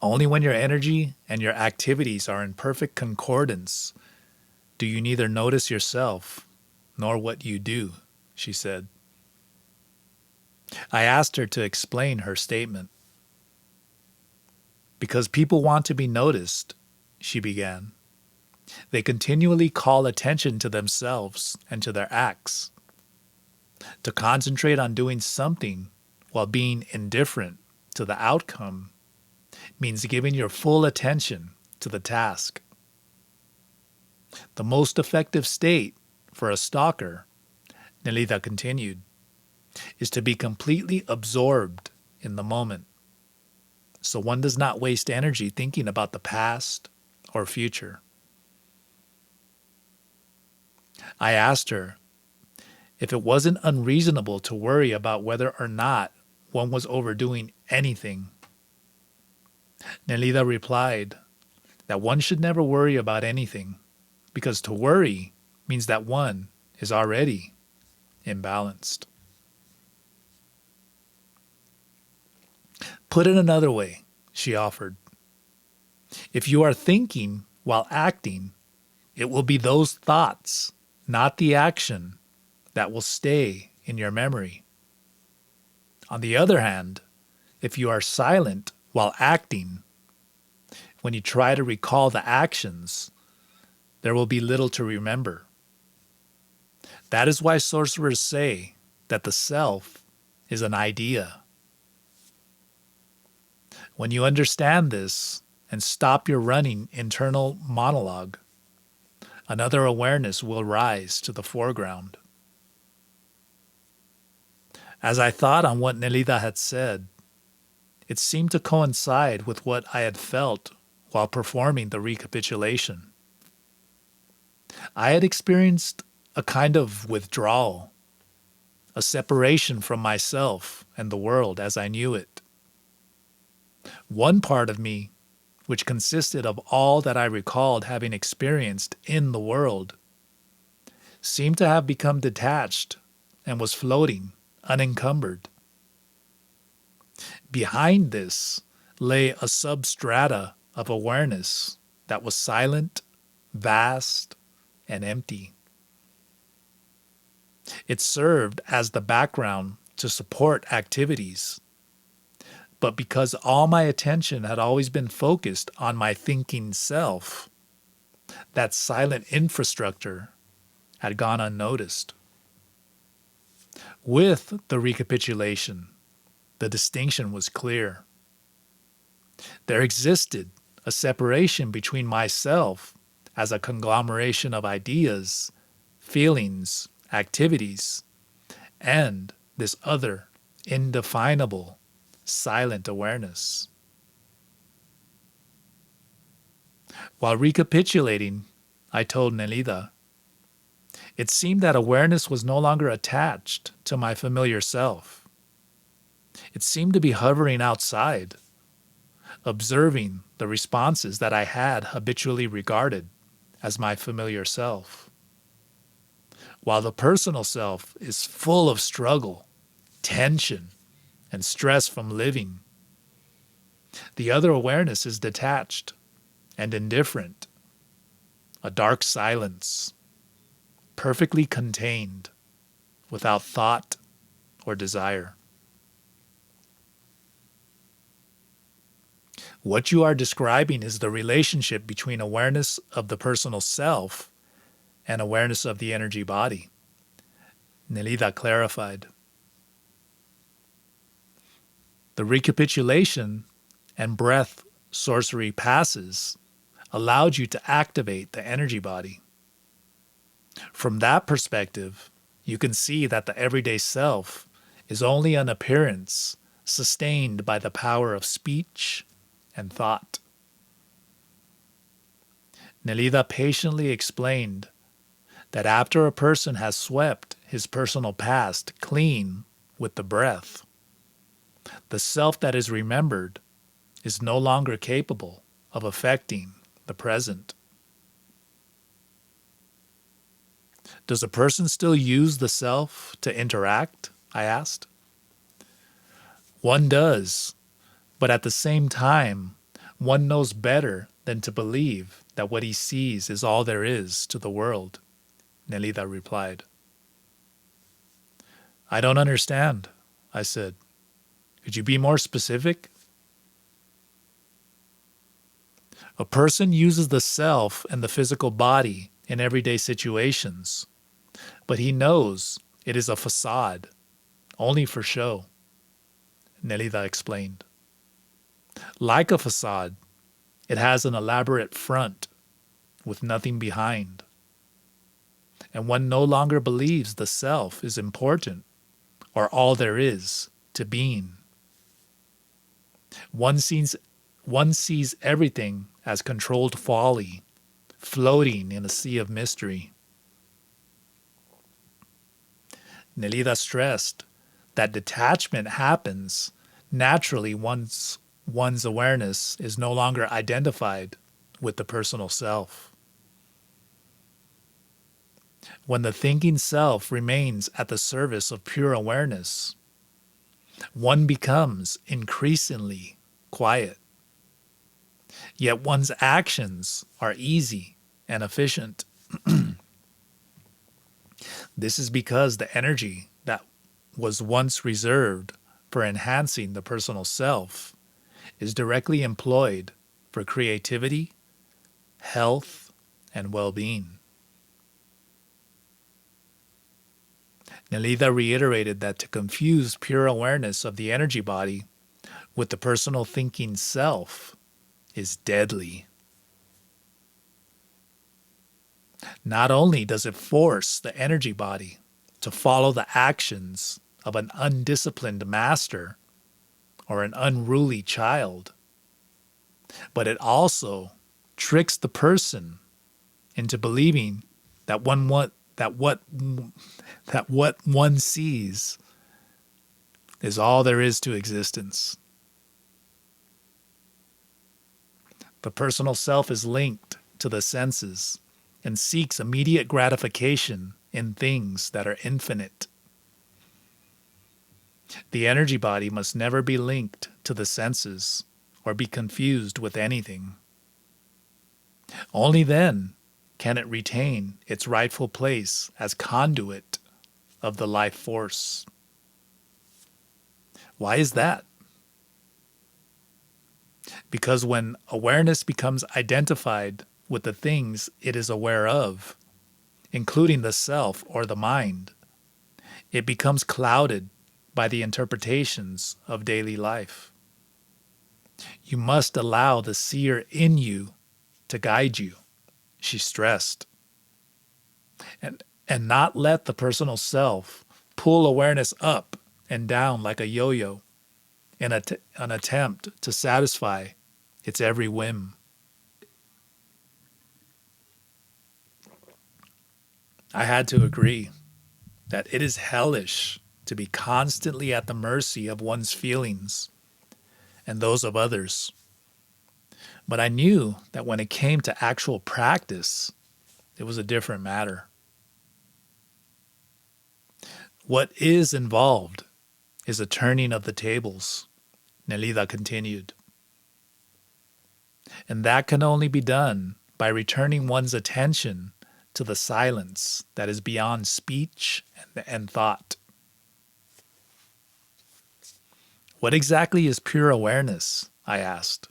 Only when your energy and your activities are in perfect concordance do you neither notice yourself nor what you do, she said. I asked her to explain her statement. Because people want to be noticed, she began. They continually call attention to themselves and to their acts. To concentrate on doing something while being indifferent to the outcome means giving your full attention to the task. The most effective state for a stalker, Nelida continued, is to be completely absorbed in the moment, so one does not waste energy thinking about the past or future. I asked her if it wasn't unreasonable to worry about whether or not one was overdoing anything. Nelida replied that one should never worry about anything, because to worry means that one is already imbalanced. Put it another way, she offered. If you are thinking while acting, it will be those thoughts, not the action, that will stay in your memory. On the other hand, if you are silent while acting, when you try to recall the actions, there will be little to remember. That is why sorcerers say that the self is an idea. When you understand this, and stop your running internal monologue. Another awareness will rise to the foreground. As I thought on what Nelida had said, it seemed to coincide with what I had felt while performing the recapitulation. I had experienced a kind of withdrawal, a separation from myself and the world as I knew it. One part of me, which consisted of all that I recalled having experienced in the world, seemed to have become detached and was floating, unencumbered. Behind this lay a substrata of awareness that was silent, vast, and empty. It served as the background to support activities. But because all my attention had always been focused on my thinking self, that silent infrastructure had gone unnoticed. With the recapitulation, the distinction was clear. There existed a separation between myself as a conglomeration of ideas, feelings, activities, and this other, indefinable, silent awareness. While recapitulating, I told Nelida, it seemed that awareness was no longer attached to my familiar self. It seemed to be hovering outside, observing the responses that I had habitually regarded as my familiar self. While the personal self is full of struggle, tension, and stress from living, the other awareness is detached and indifferent, a dark silence, perfectly contained, without thought or desire. What you are describing is the relationship between awareness of the personal self and awareness of the energy body, Nelida clarified. The recapitulation and breath sorcery passes allowed you to activate the energy body. From that perspective, you can see that the everyday self is only an appearance sustained by the power of speech and thought. Nelida patiently explained that after a person has swept his personal past clean with the breath, the self that is remembered is no longer capable of affecting the present. Does a person still use the self to interact? I asked. One does, but at the same time, one knows better than to believe that what he sees is all there is to the world, Nelida replied. I don't understand, I said. Could you be more specific? A person uses the self and the physical body in everyday situations, but he knows it is a facade, only for show, Nelida explained. Like a facade, it has an elaborate front with nothing behind. And one no longer believes the self is important or all there is to being. One sees everything as controlled folly, floating in a sea of mystery. Nelida stressed that detachment happens naturally once one's awareness is no longer identified with the personal self. When the thinking self remains at the service of pure awareness, one becomes increasingly quiet. Yet one's actions are easy and efficient. This is because the energy that was once reserved for enhancing the personal self is directly employed for creativity, health, and well-being. Nelida reiterated that to confuse pure awareness of the energy body with the personal thinking self is deadly. Not only does it force the energy body to follow the actions of an undisciplined master or an unruly child, but it also tricks the person into believing that what one sees is all there is to existence. The personal self is linked to the senses and seeks immediate gratification in things that are infinite. The energy body must never be linked to the senses or be confused with anything. Only then can it retain its rightful place as conduit of the life force. Why is that? Because when awareness becomes identified with the things it is aware of, including the self or the mind, it becomes clouded by the interpretations of daily life. You must allow the seer in you to guide you, she stressed, and not let the personal self pull awareness up and down like a yo-yo in an attempt to satisfy its every whim. I had to agree that it is hellish to be constantly at the mercy of one's feelings and those of others. But I knew that when it came to actual practice, it was a different matter. What is involved is a turning of the tables, Nelida continued. And that can only be done by returning one's attention to the silence that is beyond speech and thought. What exactly is pure awareness? I asked.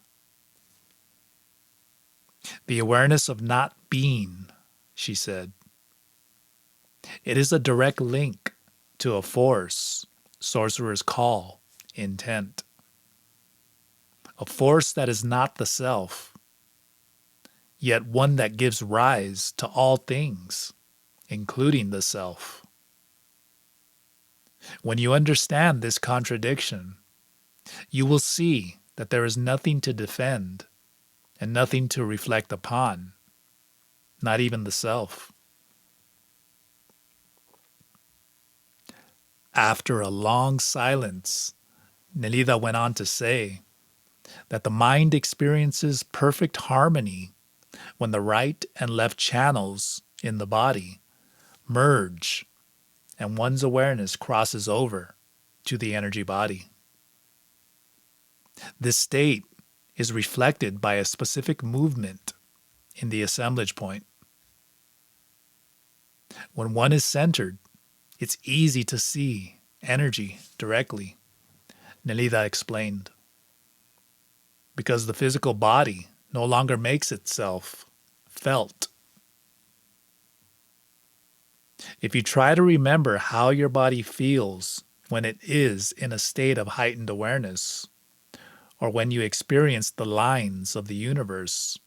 The awareness of not being, she said. It is a direct link to a force sorcerers call intent. A force that is not the self, yet one that gives rise to all things, including the self. When you understand this contradiction, you will see that there is nothing to defend and nothing to reflect upon, not even the self. After a long silence, Nelida went on to say that the mind experiences perfect harmony when the right and left channels in the body merge and one's awareness crosses over to the energy body. This state is reflected by a specific movement in the assemblage point. When one is centered, it's easy to see energy directly, Nelida explained, because the physical body no longer makes itself felt. If you try to remember how your body feels when it is in a state of heightened awareness, or when you experience the lines of the universe,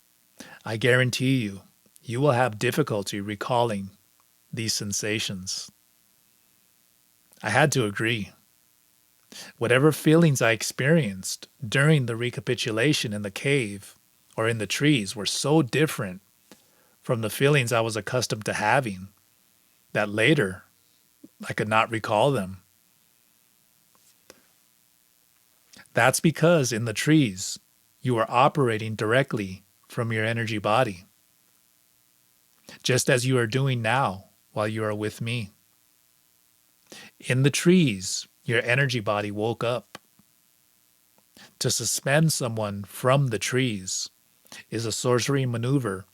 I guarantee you, you will have difficulty recalling these sensations. I had to agree. Whatever feelings I experienced during the recapitulation in the cave or in the trees were so different from the feelings I was accustomed to having that later I could not recall them. That's because in the trees, you are operating directly from your energy body, just as you are doing now while you are with me. In the trees, your energy body woke up. To suspend someone from the trees is a sorcery maneuver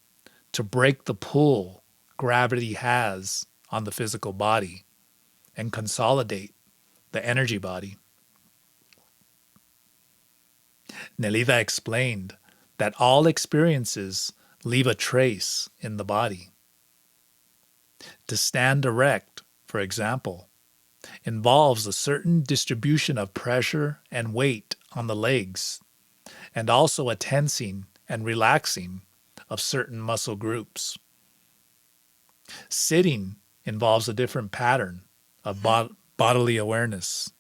to break the pull gravity has on the physical body and consolidate the energy body. Nelida explained that all experiences leave a trace in the body. To stand erect, for example, involves a certain distribution of pressure and weight on the legs, and also a tensing and relaxing of certain muscle groups. Sitting involves a different pattern of bodily awareness,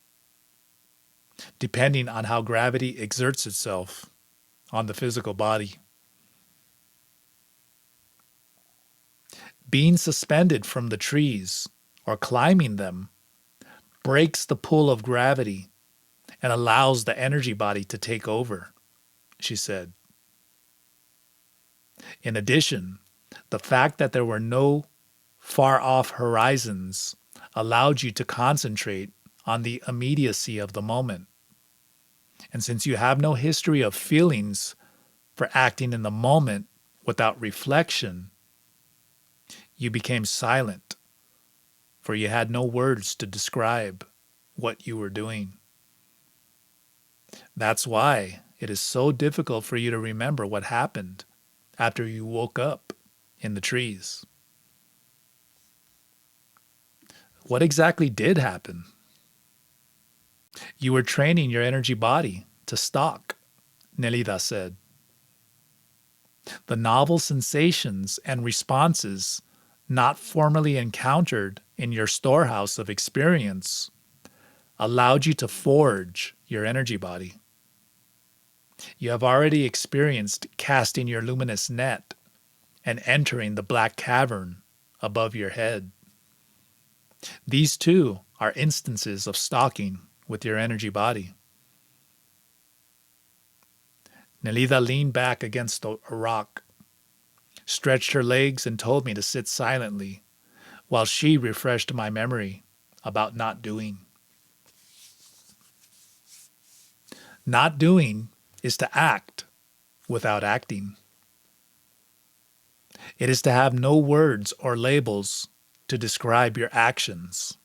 depending on how gravity exerts itself on the physical body. Being suspended from the trees or climbing them breaks the pull of gravity and allows the energy body to take over, she said. In addition, the fact that there were no far off horizons allowed you to concentrate on the immediacy of the moment. And since you have no history of feelings for acting in the moment without reflection, you became silent, for you had no words to describe what you were doing. That's why it is so difficult for you to remember what happened after you woke up in the trees. What exactly did happen? You were training your energy body to stalk, Nelida said. The novel sensations and responses not formerly encountered in your storehouse of experience allowed you to forge your energy body. You have already experienced casting your luminous net and entering the black cavern above your head. These too are instances of stalking with your energy body. Nelida leaned back against a rock, stretched her legs, and told me to sit silently while she refreshed my memory about not doing. Not doing is to act without acting. It is to have no words or labels to describe your actions.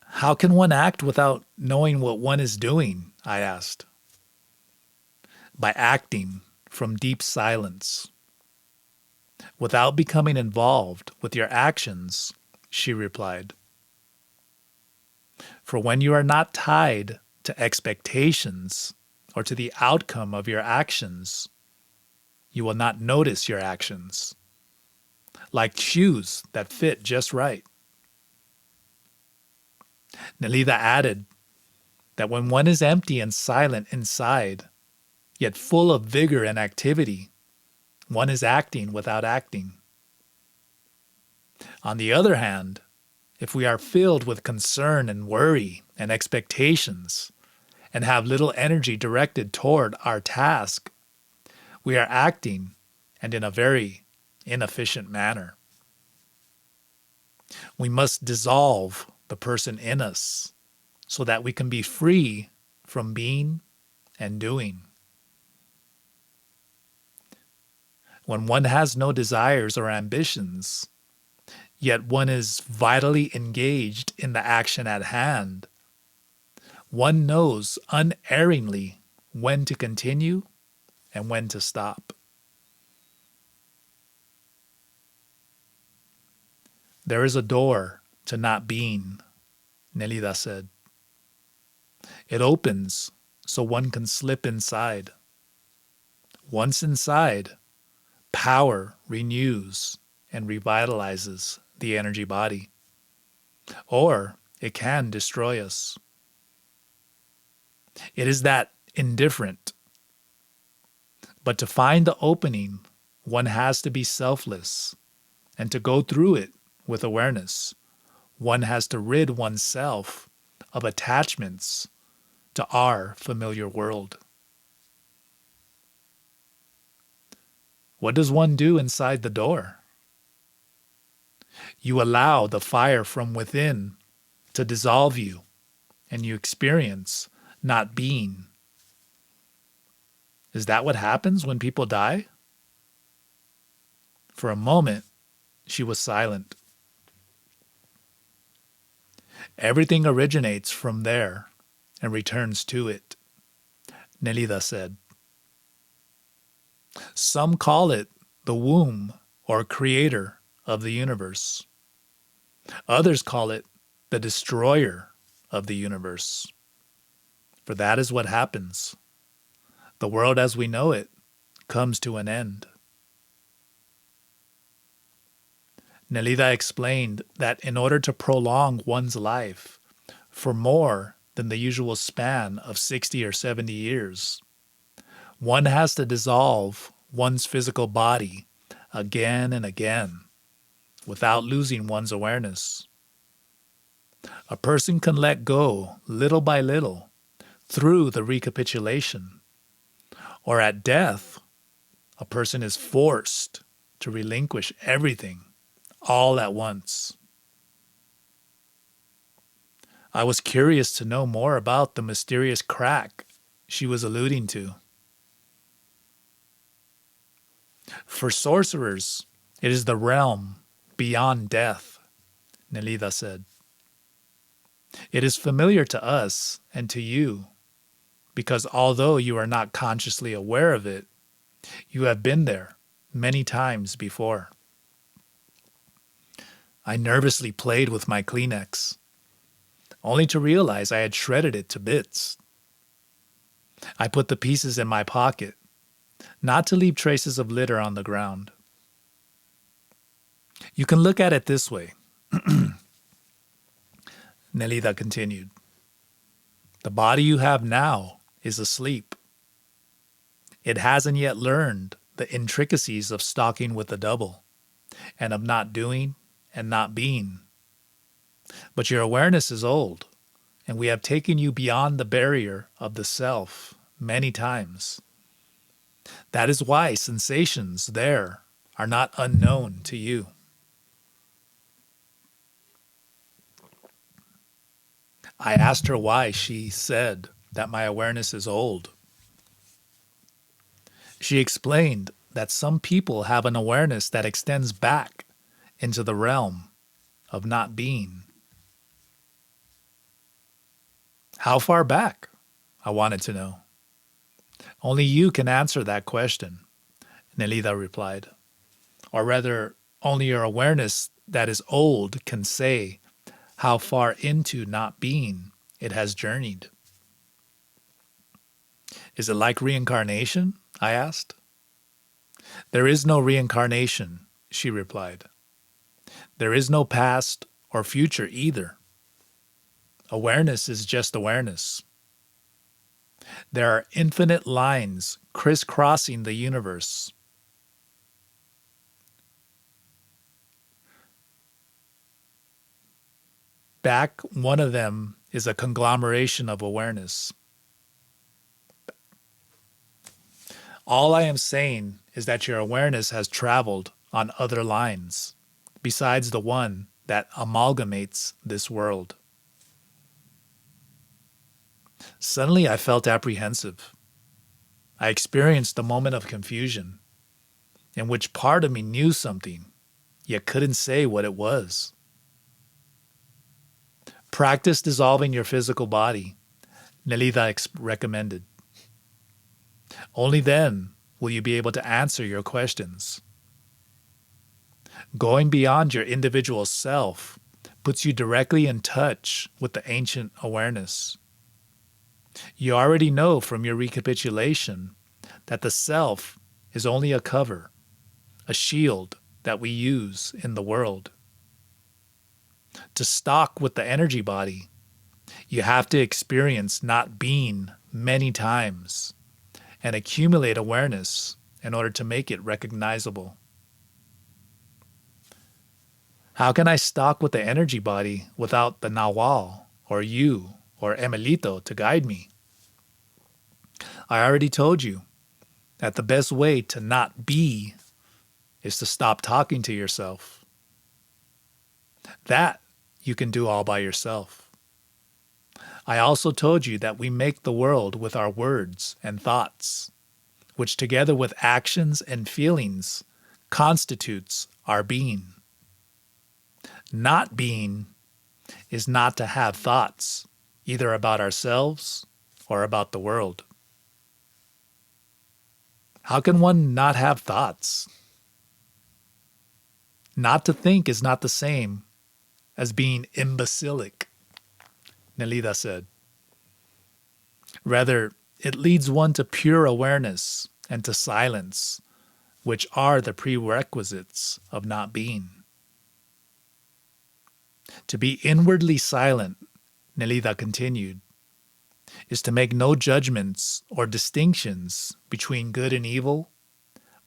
How can one act without knowing what one is doing? I asked. By acting from deep silence. Without becoming involved with your actions, she replied. For when you are not tied to expectations or to the outcome of your actions, you will not notice your actions, like shoes that fit just right. Nelida added that when one is empty and silent inside, yet full of vigor and activity, one is acting without acting. On the other hand, if we are filled with concern and worry and expectations and have little energy directed toward our task, we are acting, and in a very inefficient manner. We must dissolve the person in us so that we can be free from being and doing. When one has no desires or ambitions, yet one is vitally engaged in the action at hand, one knows unerringly when to continue and when to stop. There is a door to not being, Nelida said. It opens so one can slip inside. Once inside, power renews and revitalizes the energy body. Or it can destroy us. It is that indifferent. But to find the opening, one has to be selfless. And to go through it with awareness, one has to rid oneself of attachments to our familiar world. What does one do inside the door? You allow the fire from within to dissolve you, and you experience not being. Is that what happens when people die? For a moment, she was silent. Everything originates from there and returns to it, Nelida said. Some call it the womb or creator of the universe. Others call it the destroyer of the universe. For that is what happens. the world as we know it comes to an end. Nelida explained that in order to prolong one's life for more than the usual span of 60 or 70 years, one has to dissolve one's physical body again and again without losing one's awareness. A person can let go little by little through the recapitulation, or at death, a person is forced to relinquish everything all at once. I was curious to know more about the mysterious crack she was alluding to. For sorcerers, it is the realm beyond death, Nelida said. It is familiar to us and to you, because although you are not consciously aware of it, you have been there many times before. I nervously played with my Kleenex, only to realize I had shredded it to bits. I put the pieces in my pocket, not to leave traces of litter on the ground. You can look at it this way, Nelida continued. The body you have now is asleep. It hasn't yet learned the intricacies of stalking with the double, and of not doing and not being. But your awareness is old, and we have taken you beyond the barrier of the self many times. That is why sensations there are not unknown to you. I asked her why she said that my awareness is old. She explained that some people have an awareness that extends back into the realm of not being. How far back? I wanted to know. Only you can answer that question, Nelida replied. Or rather, only your awareness that is old can say how far into not being it has journeyed. Is it like reincarnation? I asked. There is no reincarnation, she replied. There is no past or future either. Awareness is just awareness. There are infinite lines crisscrossing the universe. Back, one of them is a conglomeration of awareness. All I am saying is that your awareness has traveled on other lines, besides the one that amalgamates this world. Suddenly I felt apprehensive. I experienced a moment of confusion, in which part of me knew something, yet couldn't say what it was. Practice dissolving your physical body, Nelida recommended. Only then will you be able to answer your questions. Going beyond your individual self puts you directly in touch with the ancient awareness. You already know from your recapitulation that the self is only a cover, a shield that we use in the world. To stalk with the energy body, you have to experience not being many times and accumulate awareness in order to make it recognizable. How can I stalk with the energy body without the Nawal or you or Emilito to guide me? I already told you that the best way to not be is to stop talking to yourself. That you can do all by yourself. I also told you that we make the world with our words and thoughts, which together with actions and feelings constitutes our being. Not being is not to have thoughts, either about ourselves or about the world. How can one not have thoughts? Not to think is not the same as being imbecilic, Nelida said. Rather, It leads one to pure awareness and to silence, which are the prerequisites of not being. To be inwardly silent, Nelida continued, is to make no judgments or distinctions between good and evil,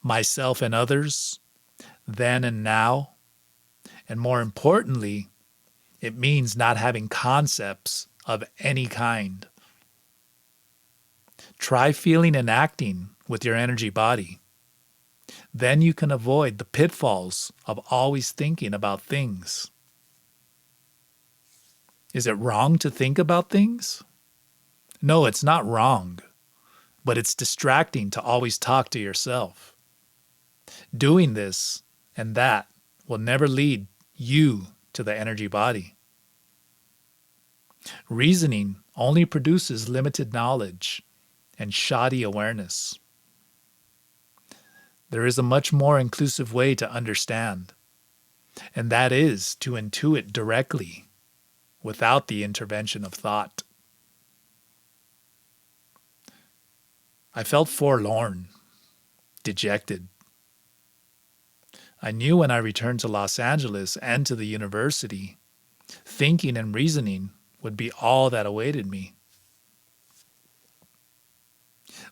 myself and others, then and now, and more importantly, it means not having concepts of any kind. Try feeling and acting with your energy body. Then you can avoid the pitfalls of always thinking about things. Is it wrong to think about things? No, it's not wrong, but it's distracting to always talk to yourself. Doing this and that will never lead you to the energy body. Reasoning only produces limited knowledge and shoddy awareness. There is a much more inclusive way to understand, and that is to intuit directly without the intervention of thought. I felt forlorn, dejected. I knew when I returned to Los Angeles and to the university, thinking and reasoning would be all that awaited me.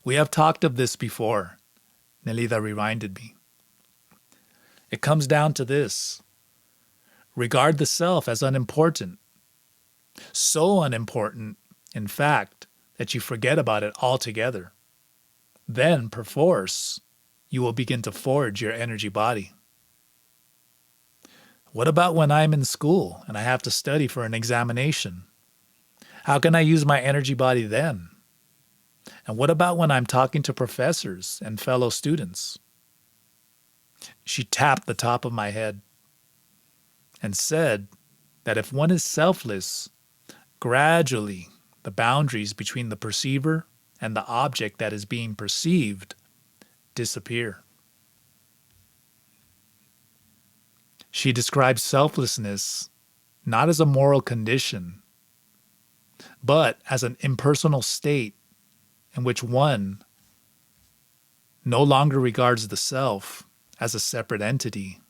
We have talked of this before, Nelida reminded me. It comes down to this. Regard the self as unimportant. So unimportant, in fact, that you forget about it altogether. Then, perforce, you will begin to forge your energy body. What about when I'm in school and I have to study for an examination? How can I use my energy body then? And what about when I'm talking to professors and fellow students? She tapped the top of my head and said that if one is selfless, gradually the boundaries between the perceiver and the object that is being perceived disappear. She describes selflessness not as a moral condition, but as an impersonal state in which one no longer regards the self as a separate entity,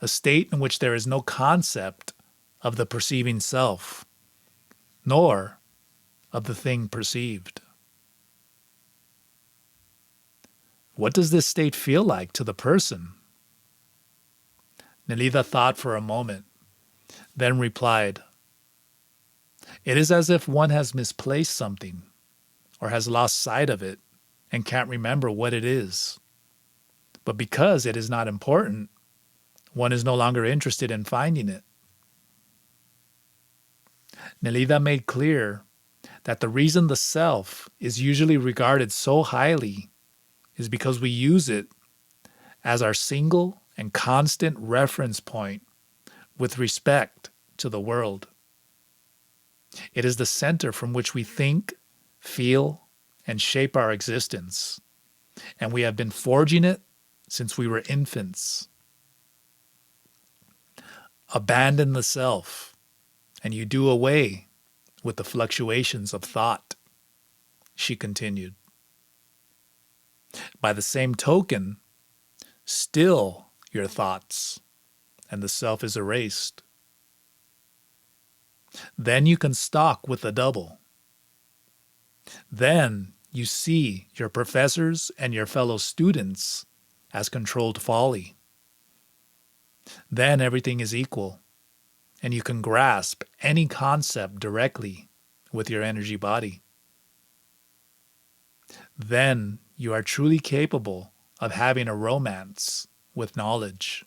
a state in which there is no concept of the perceiving self, nor of the thing perceived. What does this state feel like to the person? Nelida thought for a moment, then replied, it is as if one has misplaced something or has lost sight of it and can't remember what it is. But because it is not important, one is no longer interested in finding it. Nelida made clear that the reason the self is usually regarded so highly is because we use it as our single and constant reference point with respect to the world. It is the center from which we think, feel, and shape our existence, and we have been forging it since we were infants. Abandon the self, and you do away with the fluctuations of thought, she continued. By the same token, still your thoughts, and the self is erased. Then you can stalk with the double. Then you see your professors and your fellow students as controlled folly. Then everything is equal, and you can grasp any concept directly with your energy body. Then you are truly capable of having a romance with knowledge.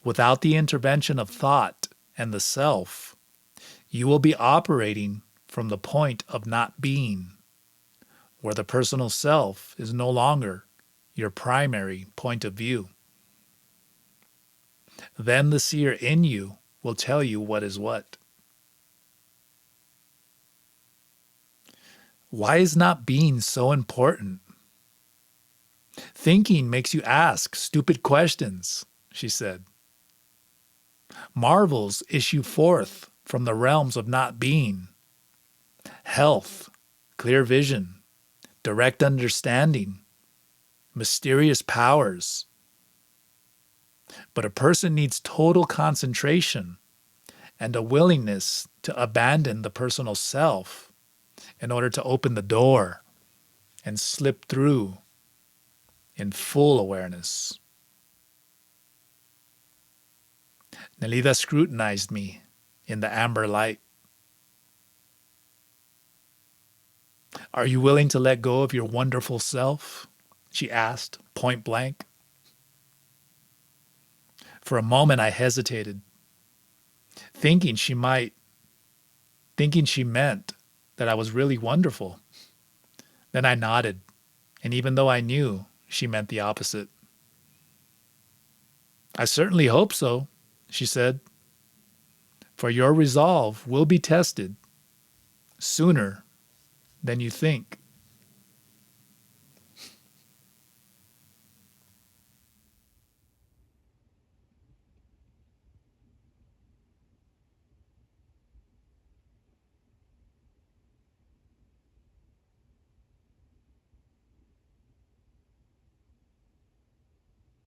Without the intervention of thought and the self, you will be operating from the point of not being, where the personal self is no longer your primary point of view. Then the seer in you will tell you what is what. Why is not being so important? Thinking makes you ask stupid questions, she said. Marvels issue forth from the realms of not being, health, clear vision, direct understanding, mysterious powers. But a person needs total concentration and a willingness to abandon the personal self in order to open the door and slip through in full awareness. Nelida scrutinized me in the amber light. Are you willing to let go of your wonderful self? She asked, point blank. For a moment I hesitated, thinking she meant that I was really wonderful. Then I nodded, and even though I knew she meant the opposite. I certainly hope so, she said, for your resolve will be tested sooner than you think.